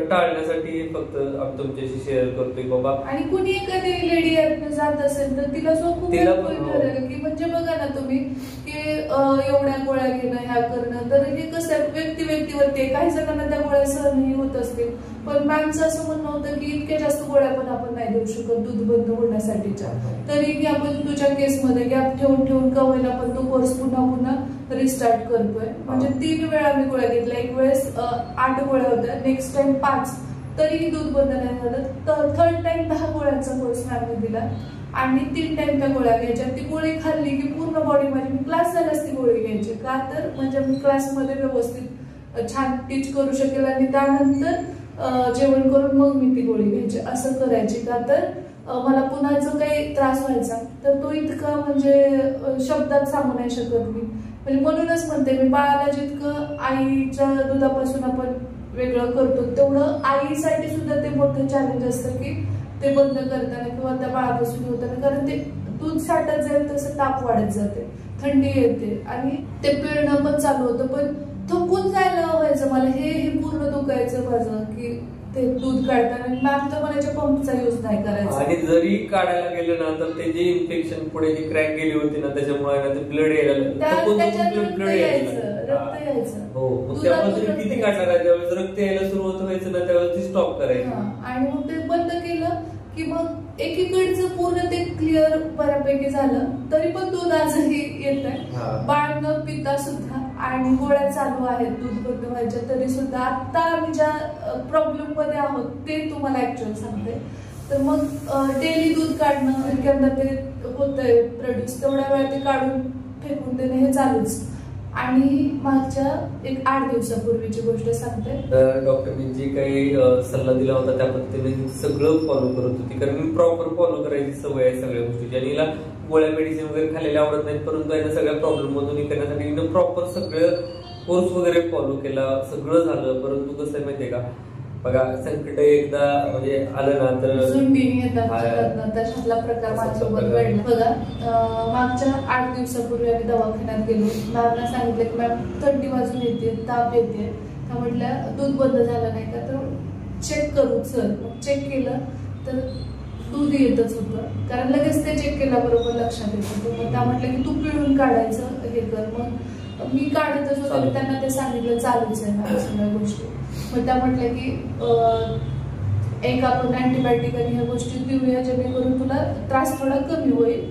टाळण्यासाठी फक्त तुमच्याशी शेअर करतोय बाबा. आणि कुणी एखादी लेडी जात असेल तर तिला जो खूप हेल्पफुल ठरेल की, म्हणजे बघा ना तुम्ही की एवढ्या गोळ्या घेणं, ह्या करणं, तर हे कसं आहे व्यक्तिवरती आहे. काही जणांना त्या गोळ्या सहनही होत असतील, पण मॅमचं असं म्हणणं होतं की इतक्या जास्त गोळ्या पण आपण नाही देऊ शकत दूध बंद होण्यासाठीच्या. तरीही आपण तुझ्या केसमध्ये गॅप ठेवून ठेवून कवयला पण तो कोर्स पुन्हा रिस्टार्ट करतोय. म्हणजे 3 वेळा मी गोळ्या घेतल्या. एक वेळेस 8 गोळ्या होत्या, नेक्स्ट टाइम 5, तरीही दूध बंद नाही झालं. तर थर्ड टाइम 10 गोळ्यांचा कोर्स मॅमने दिला आणि 3 टाइम त्या गोळ्या घ्यायच्या. ती गोळी खाल्ली की पूर्ण बॉडी माझी, मी क्लास झाल्यास ती गोळी घ्यायची. का तर म्हणजे मी क्लासमध्ये व्यवस्थित छान टीच करू शकेल आणि त्यानंतर जेवण करून मग मी ती गोळी घ्यायची, असं करायची. का तर मला पुन्हा जो काही त्रास व्हायचा तर तो इतका म्हणजे शब्दात सांगू नाही शकत मी. म्हणजे म्हणूनच म्हणते मी, बाळाला जितकं आईच्या दुधापासून आपण वेगळं करतो तेवढं आईसाठी सुद्धा ते मोठं चॅलेंज असतं की ते बंद करताना किंवा त्या बाळापासून होताना. कारण ते दूध साठत जाईल तसं ताप वाढत जाते, थंडी येते आणि ते पिळणं पण चालू होतं. पण थकून जायला व्हायचं मला, हे पूर्ण दुखायचं माझं की ते दूध काढताना. मॅम तर म्हणायच्या पंपचा यूज नाही करायचा. आणि जरी काढायला गेलं ना तर ते जे इन्फेक्शन पुढे जी क्रॅक गेली होती ना त्याच्यामुळे ते ब्लड यायचं, रक्त यायचं. हो, मग त्यामुळे किती काढणार आहे त्यावेळेस रक्त यायला सुरुवात व्हायचं ना त्यावेळेस ती स्टॉप करायची. आणि मग ते बंद केलं की मग एकीकडचं पूर्ण ते क्लिअर बऱ्यापैकी झालं. तरी पण दूध आजही येत आहे, बाळ न पिता सुद्धा, आणि गोळ्या चालू आहेत दूध बंद व्हायच्या. तरी सुद्धा आता आम्ही ज्या प्रॉब्लेम मध्ये आहोत ते तुम्हाला ऍक्च्युअल सांगते. तर मग डेली दूध काढणं किंवा ते होतंय प्रोड्यूस, तेवढ्या वेळा ते काढून फेकून देणं हे चालूच. आणि मागच्या एक 8 दिवसापूर्वीची गोष्ट सांगते. डॉक्टरनी जी काही सल्ला दिला होता त्या पद्धतीने सगळं फॉलो करत होती, कारण मी प्रॉपर फॉलो करायची सवय आहे सगळ्या गोष्टी. आणि हिला गोळ्या मेडिसिन वगैरे खाल्लेल्या आवडत नाहीत, परंतु याने सगळ्या प्रॉब्लेम मधून करण्यासाठी प्रॉपर सगळं कोर्स वगैरे फॉलो केला, सगळं झालं. परंतु कसं माहितीये का, बघा संकट एकदा म्हणजे आलं ना तर तशातला प्रकार माझ्यासोबत घडला. बघा मागच्या 8 दिवसापूर्वी आम्ही दवाखान्यात गेलो. मॅमला सांगितलं की मॅम थंडी वाजून येते, ताप येते. त्या म्हटल्या दूध बंद झालं नाही का, तर चेक करू चल. मग चेक केलं तर दूध येतच होतं, कारण लगेच ते चेक केल्याबरोबर लक्षात येत होतं. मग त्या म्हटलं की तू पिळून काढायचं हे कर. मग मी काढतच होते, त्यांना ते सांगितलं चालूच आहे ना सगळ्या गोष्टी. मग त्या म्हटलं की एक आपण अँटीबायोटिक आणि ह्या गोष्टी देऊया जेणेकरून तुला त्रास थोडा कमी होईल.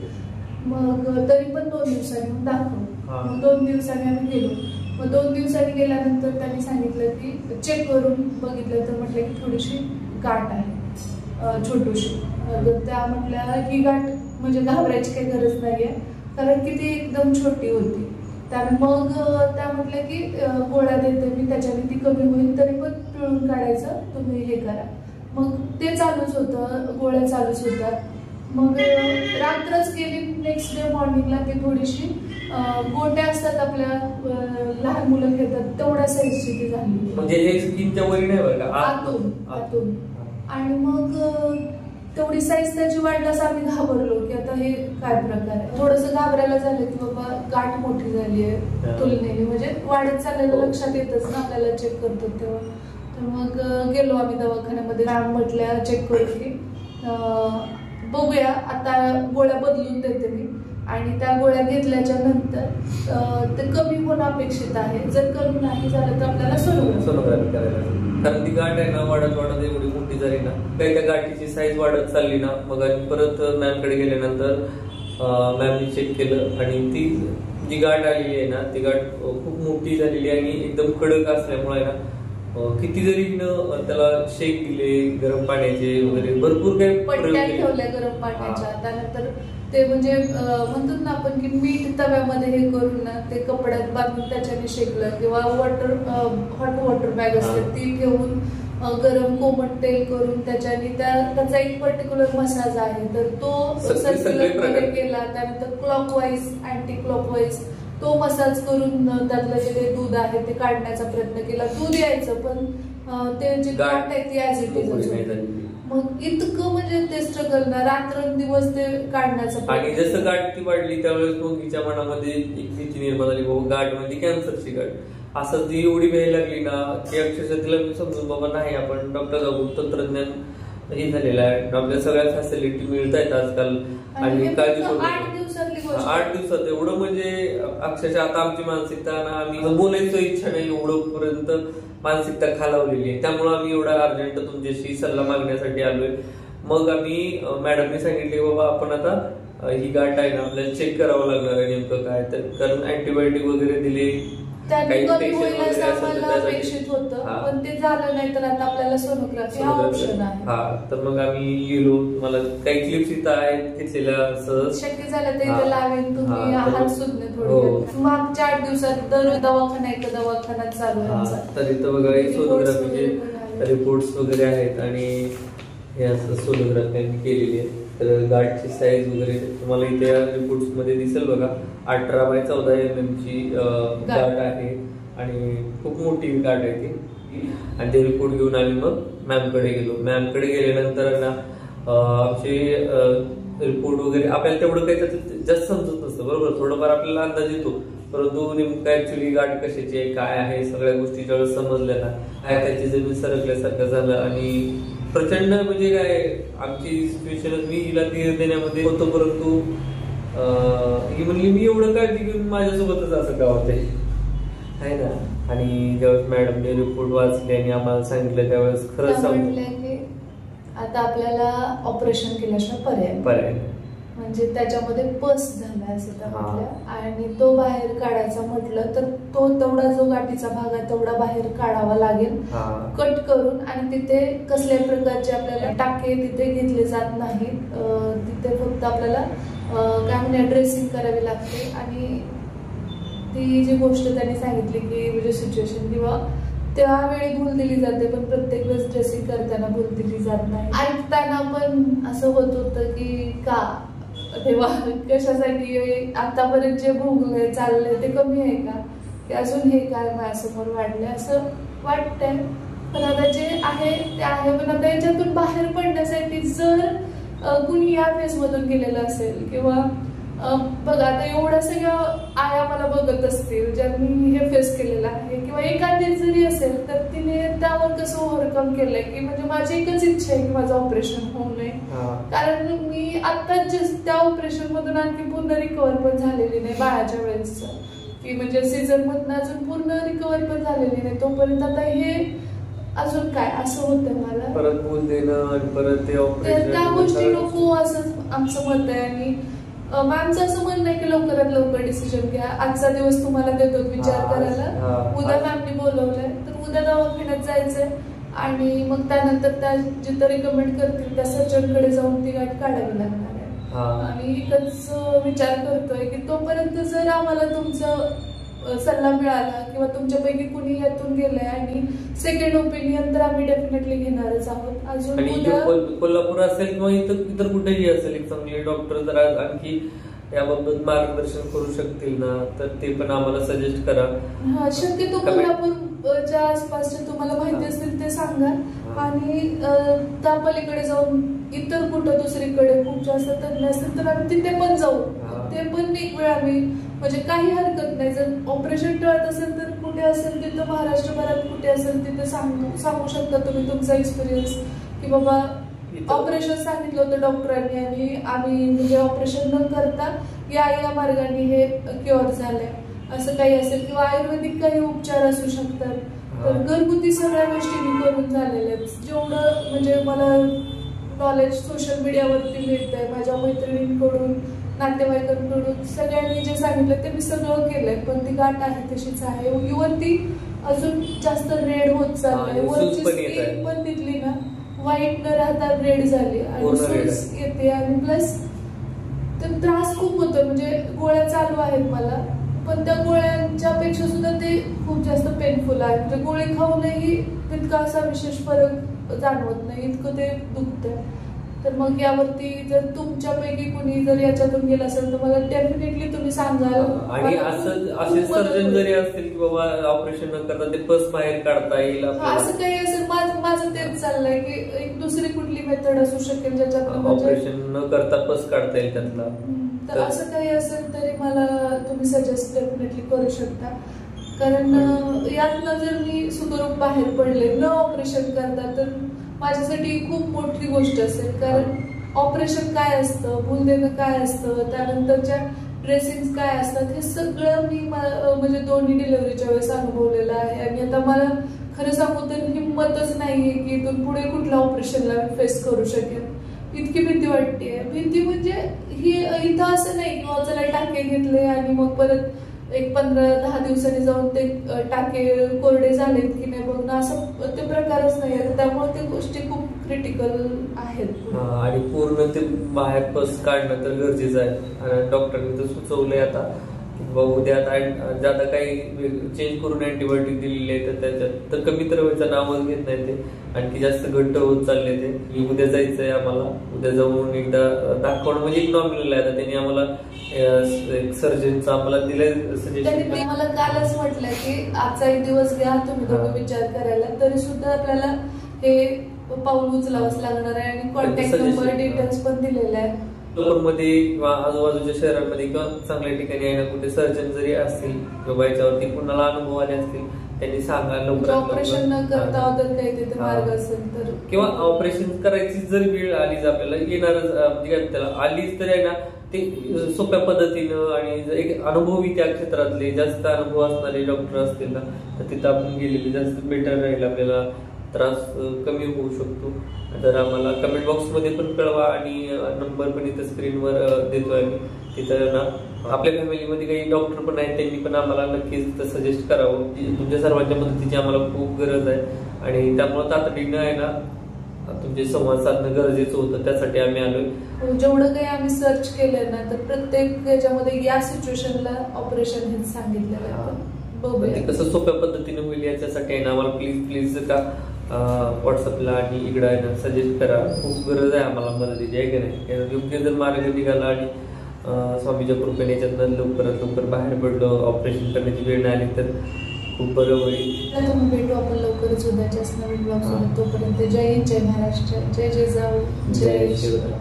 मग तरी पण 2 दिवसांनी मग दाखव. मग 2 दिवसांनी आम्ही गेलो. मग 2 दिवसांनी गेल्यानंतर त्यांनी सांगितलं की चेक करून बघितलं तर म्हटलं की थोडीशी गाठ आहे छोटीशी. तर त्या म्हटल्या ही गाठ म्हणजे घाबरायची काही गरज नाहीये, कारण की ती एकदम छोटी होती. मग त्या म्हटल्या की गोळ्या देते मी, त्याच्याने ती कमी होईल, तरी पण पिळून काढायचं तुम्ही हे करा. मग ते चालूच होतं, गोळ्या चालूच होत्या. मग रात्रच गेली. नेक्स्ट डे मॉर्निंगला ती थोडीशी गोट्या असतात आपल्या लहान मुलं घेतात तेवढ्या साईजची ती झाली. म्हणजे हे स्किनच्या वरी नाही बरं का, आतून. आणि मग तेवढी साईज त्याची वाढल्यास आम्ही घाबरलो की आता हे काय प्रकार आहे. थोडंसं घाबरायला झालं की बाबा गाठ मोठी झाली आहे तुलनेने, म्हणजे वाढत चाललेलं लक्षात येतच ना आपल्याला चेक करतो तेव्हा. तर मग गेलो आम्ही दवाखान्यामध्ये. मॅम म्हटल्या चेक करू की बघूया, आता गोळ्या बदलून देते मी आणि त्या गोळ्या घेतल्याच्या नंतर ते कमी होणं अपेक्षित आहे. जर कमी नाही झालं तर आपल्याला सोनोग्राफी करायला, कारण ती गाठ आहे ना वाढत वाढत एवढी मोठी झाली ना, काही त्या गाठीची साईज वाढत चालली ना. मग परत मॅमकडे गेल्यानंतर मॅमनी चेक केलं आणि ती जी गाठ आलेली आहे ना ती गाठ खूप मोठी झालेली आणि एकदम कडक असल्यामुळे ना किती जरी त्याला शेक दिले गरम पाण्याचे वगैरे भरपूर काही पट्ट्या ठेवल्या गरम पाण्याच्या. त्यानंतर ते म्हणजे म्हणतात ना आपण की मीठ तव्यामध्ये हे करून ना ते कपड्यात बांधून त्याच्याने शेकलं, किंवा हॉट वॉटर बॅग असते ती ठेवून गरम कोमट तेल करून त्याच्याने त्याचा एक पर्टिक्युलर मसाज आहे तर तो सर्क्युलर मध्ये केला. त्यानंतर क्लॉकवाईज अँटी क्लॉकवाईज तो मसाज करून त्यातलं जे दूध आहे ते काढण्याचा प्रयत्न केला. दूध यायचं पण ते जी गाठ आहे ती ऍज इट इज. मग इतकं म्हणजे ते स्ट्रगल ना, रात्रंदिवस ते काढण्याचं. आणि जसं गाठ ती वाढली त्यावेळेस मग तिच्या मनामध्ये एक भीती निर्माण झाली, बाबा गाठ म्हणजे कॅन्सरची गाठ. असं ती एवढी वेळ लागली ना की अक्षरशः तिला मी समजून बाबा नाही आपण डॉक्टर जाऊ, तंत्रज्ञान हे झालेलं आहे. आपल्या सगळ्या फॅसिलिटी मिळत आहेत आजकाल आणि काळजी 8 दिवसात एवढं म्हणजे अक्षरशः आता आमची मानसिकता ना, आम्ही बोलायचं इच्छा नाही एवढं पर्यंत मानसिकता खालावलेली आहे. त्यामुळे आम्ही एवढा अर्जंट तुमच्याशी सल्ला मागण्यासाठी आलोय. मग आम्ही मॅडमने सांगितले बाबा आपण आता ही गाठ आहे ना आपल्याला चेक करावं लागणार आहे नेमकं काय, तर कारण अँटीबायोटिक वगैरे दिले अपेक्षित होतं पण ते झालं नाही, तर आता आपल्याला सोनोग्राफी हा ऑप्शन आहे. तर मग आम्ही गेलो. मला काही क्लिप्स इथं आहेत घेतलेल्या, शक्य झालं ते लावेन. तुम्ही आहार सुद्धा थोडी मागच्या 8 दिवसात तर दवाखान्यात चालू आहे. तर इथं बघा सोनोग्राफीचे रिपोर्ट्स वगैरे आहेत आणि हे असं सोनोग्राफी आम्ही केलेली आहे. तर गाठची साईज वगैरे तुम्हाला इथे रिपोर्ट्स मध्ये दिसेल बघा. 18 बाय 14 mm ची गाठ आहे आणि खूप मोठी गाठ आहे ती. आणि ते रिपोर्ट घेऊन आम्ही मग मॅमकडे गेलो. मॅमकडे गेल्यानंतर ना आमचे रिपोर्ट वगैरे आपल्याला तेवढं काही जास्त समजत नसतं, बरोबर. थोडंफार आपल्याला अंदाज येतो, परंतु नेमकं ऍक्च्युली गाठ कशाची आहे काय आहे सगळ्या गोष्टी ज्यावेळेस समजल्या ना, काय त्याची जमीन सरकल्यासारखं झालं. आणि प्रचंड म्हणजे काय आमची सिच्युएशन, मी हिला धीर देण्यामध्ये होतो, परंतु ही म्हणली मी एवढं काळजी घेऊन माझ्यासोबतच असं का होतंय आहे ना. आणि ज्यावेळेस मॅडमने रिपोर्ट वाचले आणि आम्हाला सांगितलं त्यावेळेस खरंच की आता आपल्याला ऑपरेशन केल्याशिवाय पर्याय म्हणजे त्याच्यामध्ये पस झाला असं त्या म्हटल्या. आणि तो बाहेर काढायचा म्हटलं तर तो तेवढा जो गाठीचा भाग आहे तेवढा बाहेर काढावा लागेल कट करून. आणि तिथे कसल्याही प्रकारचे आपल्याला टाके तिथे घेतले जात नाहीत. तिथे फक्त आपल्याला काय म्हणजे ड्रेसिंग करावी लागते. आणि ती जी गोष्ट त्यांनी सांगितली की म्हणजे सिच्युएशन किंवा त्यावेळी भूल दिली जाते, पण प्रत्येक वेळेस ड्रेसिंग करताना भूल दिली जात नाही. ऐकताना पण असं होत होतं की का तेव्हा कशासाठी आतापर्यंत जे भोगले चाललंय ते कमी आहे का, की अजून हे काय माझ्यासमोर वाढलंय असं वाटतंय. पण आता जे आहे ते आहे. पण आता याच्यातून बाहेर पडण्यासाठी जर कुणी या फेज मधून गेलेलं असेल किंवा बघा आता एवढ्या सगळ्या आया मला बघत असतील ज्यांनी हे फेस केलेलं आहे, किंवा एखादी जरी असेल तर तिने त्यावर कसं ओव्हरकम केलंय, की म्हणजे माझी एकच इच्छा आहे की माझं ऑपरेशन होऊ नये. कारण मी आत्ताच त्या ऑपरेशन मधून आणखी पूर्ण रिकव्हर पण झालेली नाही बाळाच्या वेळेस, की म्हणजे सीझन मधून अजून पूर्ण रिकव्हर पण झालेली नाही. तोपर्यंत आता हे अजून काय असं होतं मला परत बोल देणं आणि परत त्या गोष्टी नको असं आमचं मत आहे. आणि मॅमचं असं म्हणणं आहे की लवकरात लवकर डिसिजन घ्या. आजचा दिवस तुम्हाला देतो विचार करायला. उद्या मॅमनी बोलवलंय तर उद्या दवाखान्यात जायचंय आणि मग त्यानंतर त्या जिथं रिकमेंड करतील त्या सर्जनकडे जाऊन ती गाठ काढावी लागणार आहे. आणि एकच विचार करतोय की तोपर्यंत जर आम्हाला तुमचं सल्ला मिळाला किंवा तुमच्यापैकी कुणी यातून गेलंय आणि सेकंड ओपिनियन तर आम्ही डेफिनेटली घेणारच आहोत. अजून कोल्हापूर असेल किंवा इतर कुठेही असेल एक चांगले डॉक्टर जर आणखी याबाबत मार्गदर्शन करू शकतील ना तर ते पण आम्हाला सजेस्ट करा. शक्यतो कोल्हापूरच्या आसपासचे तुम्हाला माहिती असतील ते सांगा. आणि त्या पलीकडे जाऊन इतर कुठं दुसरीकडे खूप जास्त तज्ञ असतील तर आम्ही तिथे पण जाऊ. ते पण एक वेळ आम्ही म्हणजे काही हरकत नाही. जर ऑपरेशन टळत असेल तर कुठे असेल तिथं महाराष्ट्रभरात कुठे असेल तिथे सांगू शकता तुम्ही तुमचा एक्सपिरियन्स की बाबा ऑपरेशन सांगितलं होतं डॉक्टरांनी आणि आम्ही म्हणजे ऑपरेशन न करता या मार्गाने हे क्युअर झालंय असं काही असेल. किंवा आयुर्वेदिक काही उपचार असू शकतात. तर घरगुती सगळ्या गोष्टी मी करून झालेल्या आहेत. जेवढं म्हणजे मला नॉलेज सोशल मीडियावरती मिळतंय माझ्या मैत्रिणींकडून नातेवाईकांकडून सगळ्यांनी जे सांगितलं ते मी सगळं केलंय. पण ती गाठ आहे तशीच आहे. वरती अजून जास्त रेड होत चाललंय. वरची स्किन पण तिथली ना व्हाईट न राहता रेड झाली आणि सूज येते. आणि प्लस तर त्रास खूप होतो. म्हणजे गोळ्या चालू आहेत मला पण त्या गोळ्यांच्या पेक्षा सुद्धा ते खूप जास्त पेनफुल आहे. म्हणजे गोळी खाऊनही तितका असा विशेष फरक जाणवत नाही इतकं ते दुखतंय. तर मग यावरती जर तुमच्यापैकी कुणी जर याच्यातून गेलं असेल तर मला डेफिनेटली तुम्ही सांगाल. आणि असे सर्जन जरी असतील की बाबा ऑपरेशन न करता ते पस बाहेर काढता येईल असं काही असेल माझं तेच चाललंय की एक दुसरी कुठली मेथड असू शकेल ज्याच्यात ऑपरेशन न करता पस काढता येईल त्यातला. तर असं काही असेल तरी मला तुम्ही सजेस्ट डेफिनेटली करू शकता. कारण यातनं जर मी सुखरूप बाहेर पडले न ऑपरेशन करता तर माझ्यासाठी खूप मोठी गोष्ट असेल, कारण ऑपरेशन काय असतं, भूल देणं काय असतं, त्यानंतरच्या ड्रेसिंग काय असतात, हे सगळं मी म्हणजे दोन्ही डिलिव्हरीच्या वेळेस अनुभवलेलं आहे. आणि आता मला खरं सांगू तर हिंमतच नाहीये की इथून पुढे कुठल्या ऑपरेशनला फेस करू शकेल. इतकी भीती वाटतेय. भीती म्हणजे ही इथं असं नाही की चला टाके घेतले आणि मग परत एक 15-10 दिवसांनी जाऊन ते टाके कोरडे झालेत की नाही बघणं, असं ते प्रकारच नाही. त्यामुळे ते गोष्टी खूप क्रिटिकल आहेत. आणि पूर्ण ते बाहेर पस काढणं तर गरजेचं आहे. डॉक्टरने तर सुचवलंय आता उद्या ज्यादा काही चेंज करून अँटीबायोटिक दिलेली आहे, तर त्याच्यात तर कमी तर व्हायचं नावच घेत नाही ते, आणखी जास्त घट्ट होत चालले ते. उद्या जायचंय आम्हाला, उद्या जाऊन एकदा दाखवणं म्हणजे एक नॉर्मल आहे. आता त्यांनी आम्हाला सर्जनचं आम्हाला दिलंय सजेशन. त्यांनी मला कालच म्हटलंय की आजचा एक दिवस घ्या तुम्ही दोघं विचार करायला, तरी सुद्धा आपल्याला हे पाऊल उचलावंच लागणार आहे. आणि कॉन्टॅक्ट नंबर डिटेल्स पण दिलेले आहे. मध्ये किंवा आजूबाजूच्या शहरांमध्ये किंवा चांगल्या ठिकाणी आहे ना कुठे सर्जन जरी असतील किंवा याच्यावरती कुणाला अनुभव आले असतील त्यांनी सांगा लवकर. ऑपरेशन न करता अदर काही तिथे मार्ग असेल तर, किंवा ऑपरेशन करायची जर वेळ आलीच आपल्याला येणारच, म्हणजे काय त्याला आलीच तर आहे ना ते सोप्या पद्धतीनं आणि एक अनुभवी त्या क्षेत्रातले जास्त अनुभव असणारे डॉक्टर असतील ना तर तिथं आपण गेलेले जास्त बेटर राहील, आपल्याला त्रास कमी होऊ शकतो. तर आम्हाला कमेंट बॉक्समध्ये पण कळवा आणि नंबर पण इथं स्क्रीनवर देतोय आम्ही. तिथं ना आपल्या फॅमिलीमध्ये काही डॉक्टर पण आहेत, त्यांनी पण आम्हाला नक्कीच सजेस्ट करावं. तुमच्या सर्वांच्या मदतीची आम्हाला खूप गरज आहे आणि त्यामुळे तातडीनं आहे ना तुमचे संवाद साधणं गरजेचं होतं, त्यासाठी आम्ही आलोय. जेवढं काही आम्ही सर्च केलंय ना तर प्रत्येक याच्यामध्ये या सिच्युएशनला ऑपरेशन हे सांगितलेलं आहे. कसं सोप्या पद्धतीने होईल याच्यासाठी आहे ना आम्हाला प्लीज का व्हॉट्सअपला आणि इकडं सजेस्ट करा. खूप गरज आहे आम्हाला मदतीची, आहे की नाही. योग्य जर मार्ग निघाला आणि स्वामीच्या कृपेने याच्यातनं लवकरात लवकर बाहेर पडलो, ऑपरेशन करण्याची वेळ आली तर खूप बरं होईल. तुम्ही भेटू आपण लवकरच उद्याच्याच नवीन ब्लॉग. तोपर्यंत जय हिंद, जय महाराष्ट्र, जय जिजाऊ, जय शिवराय.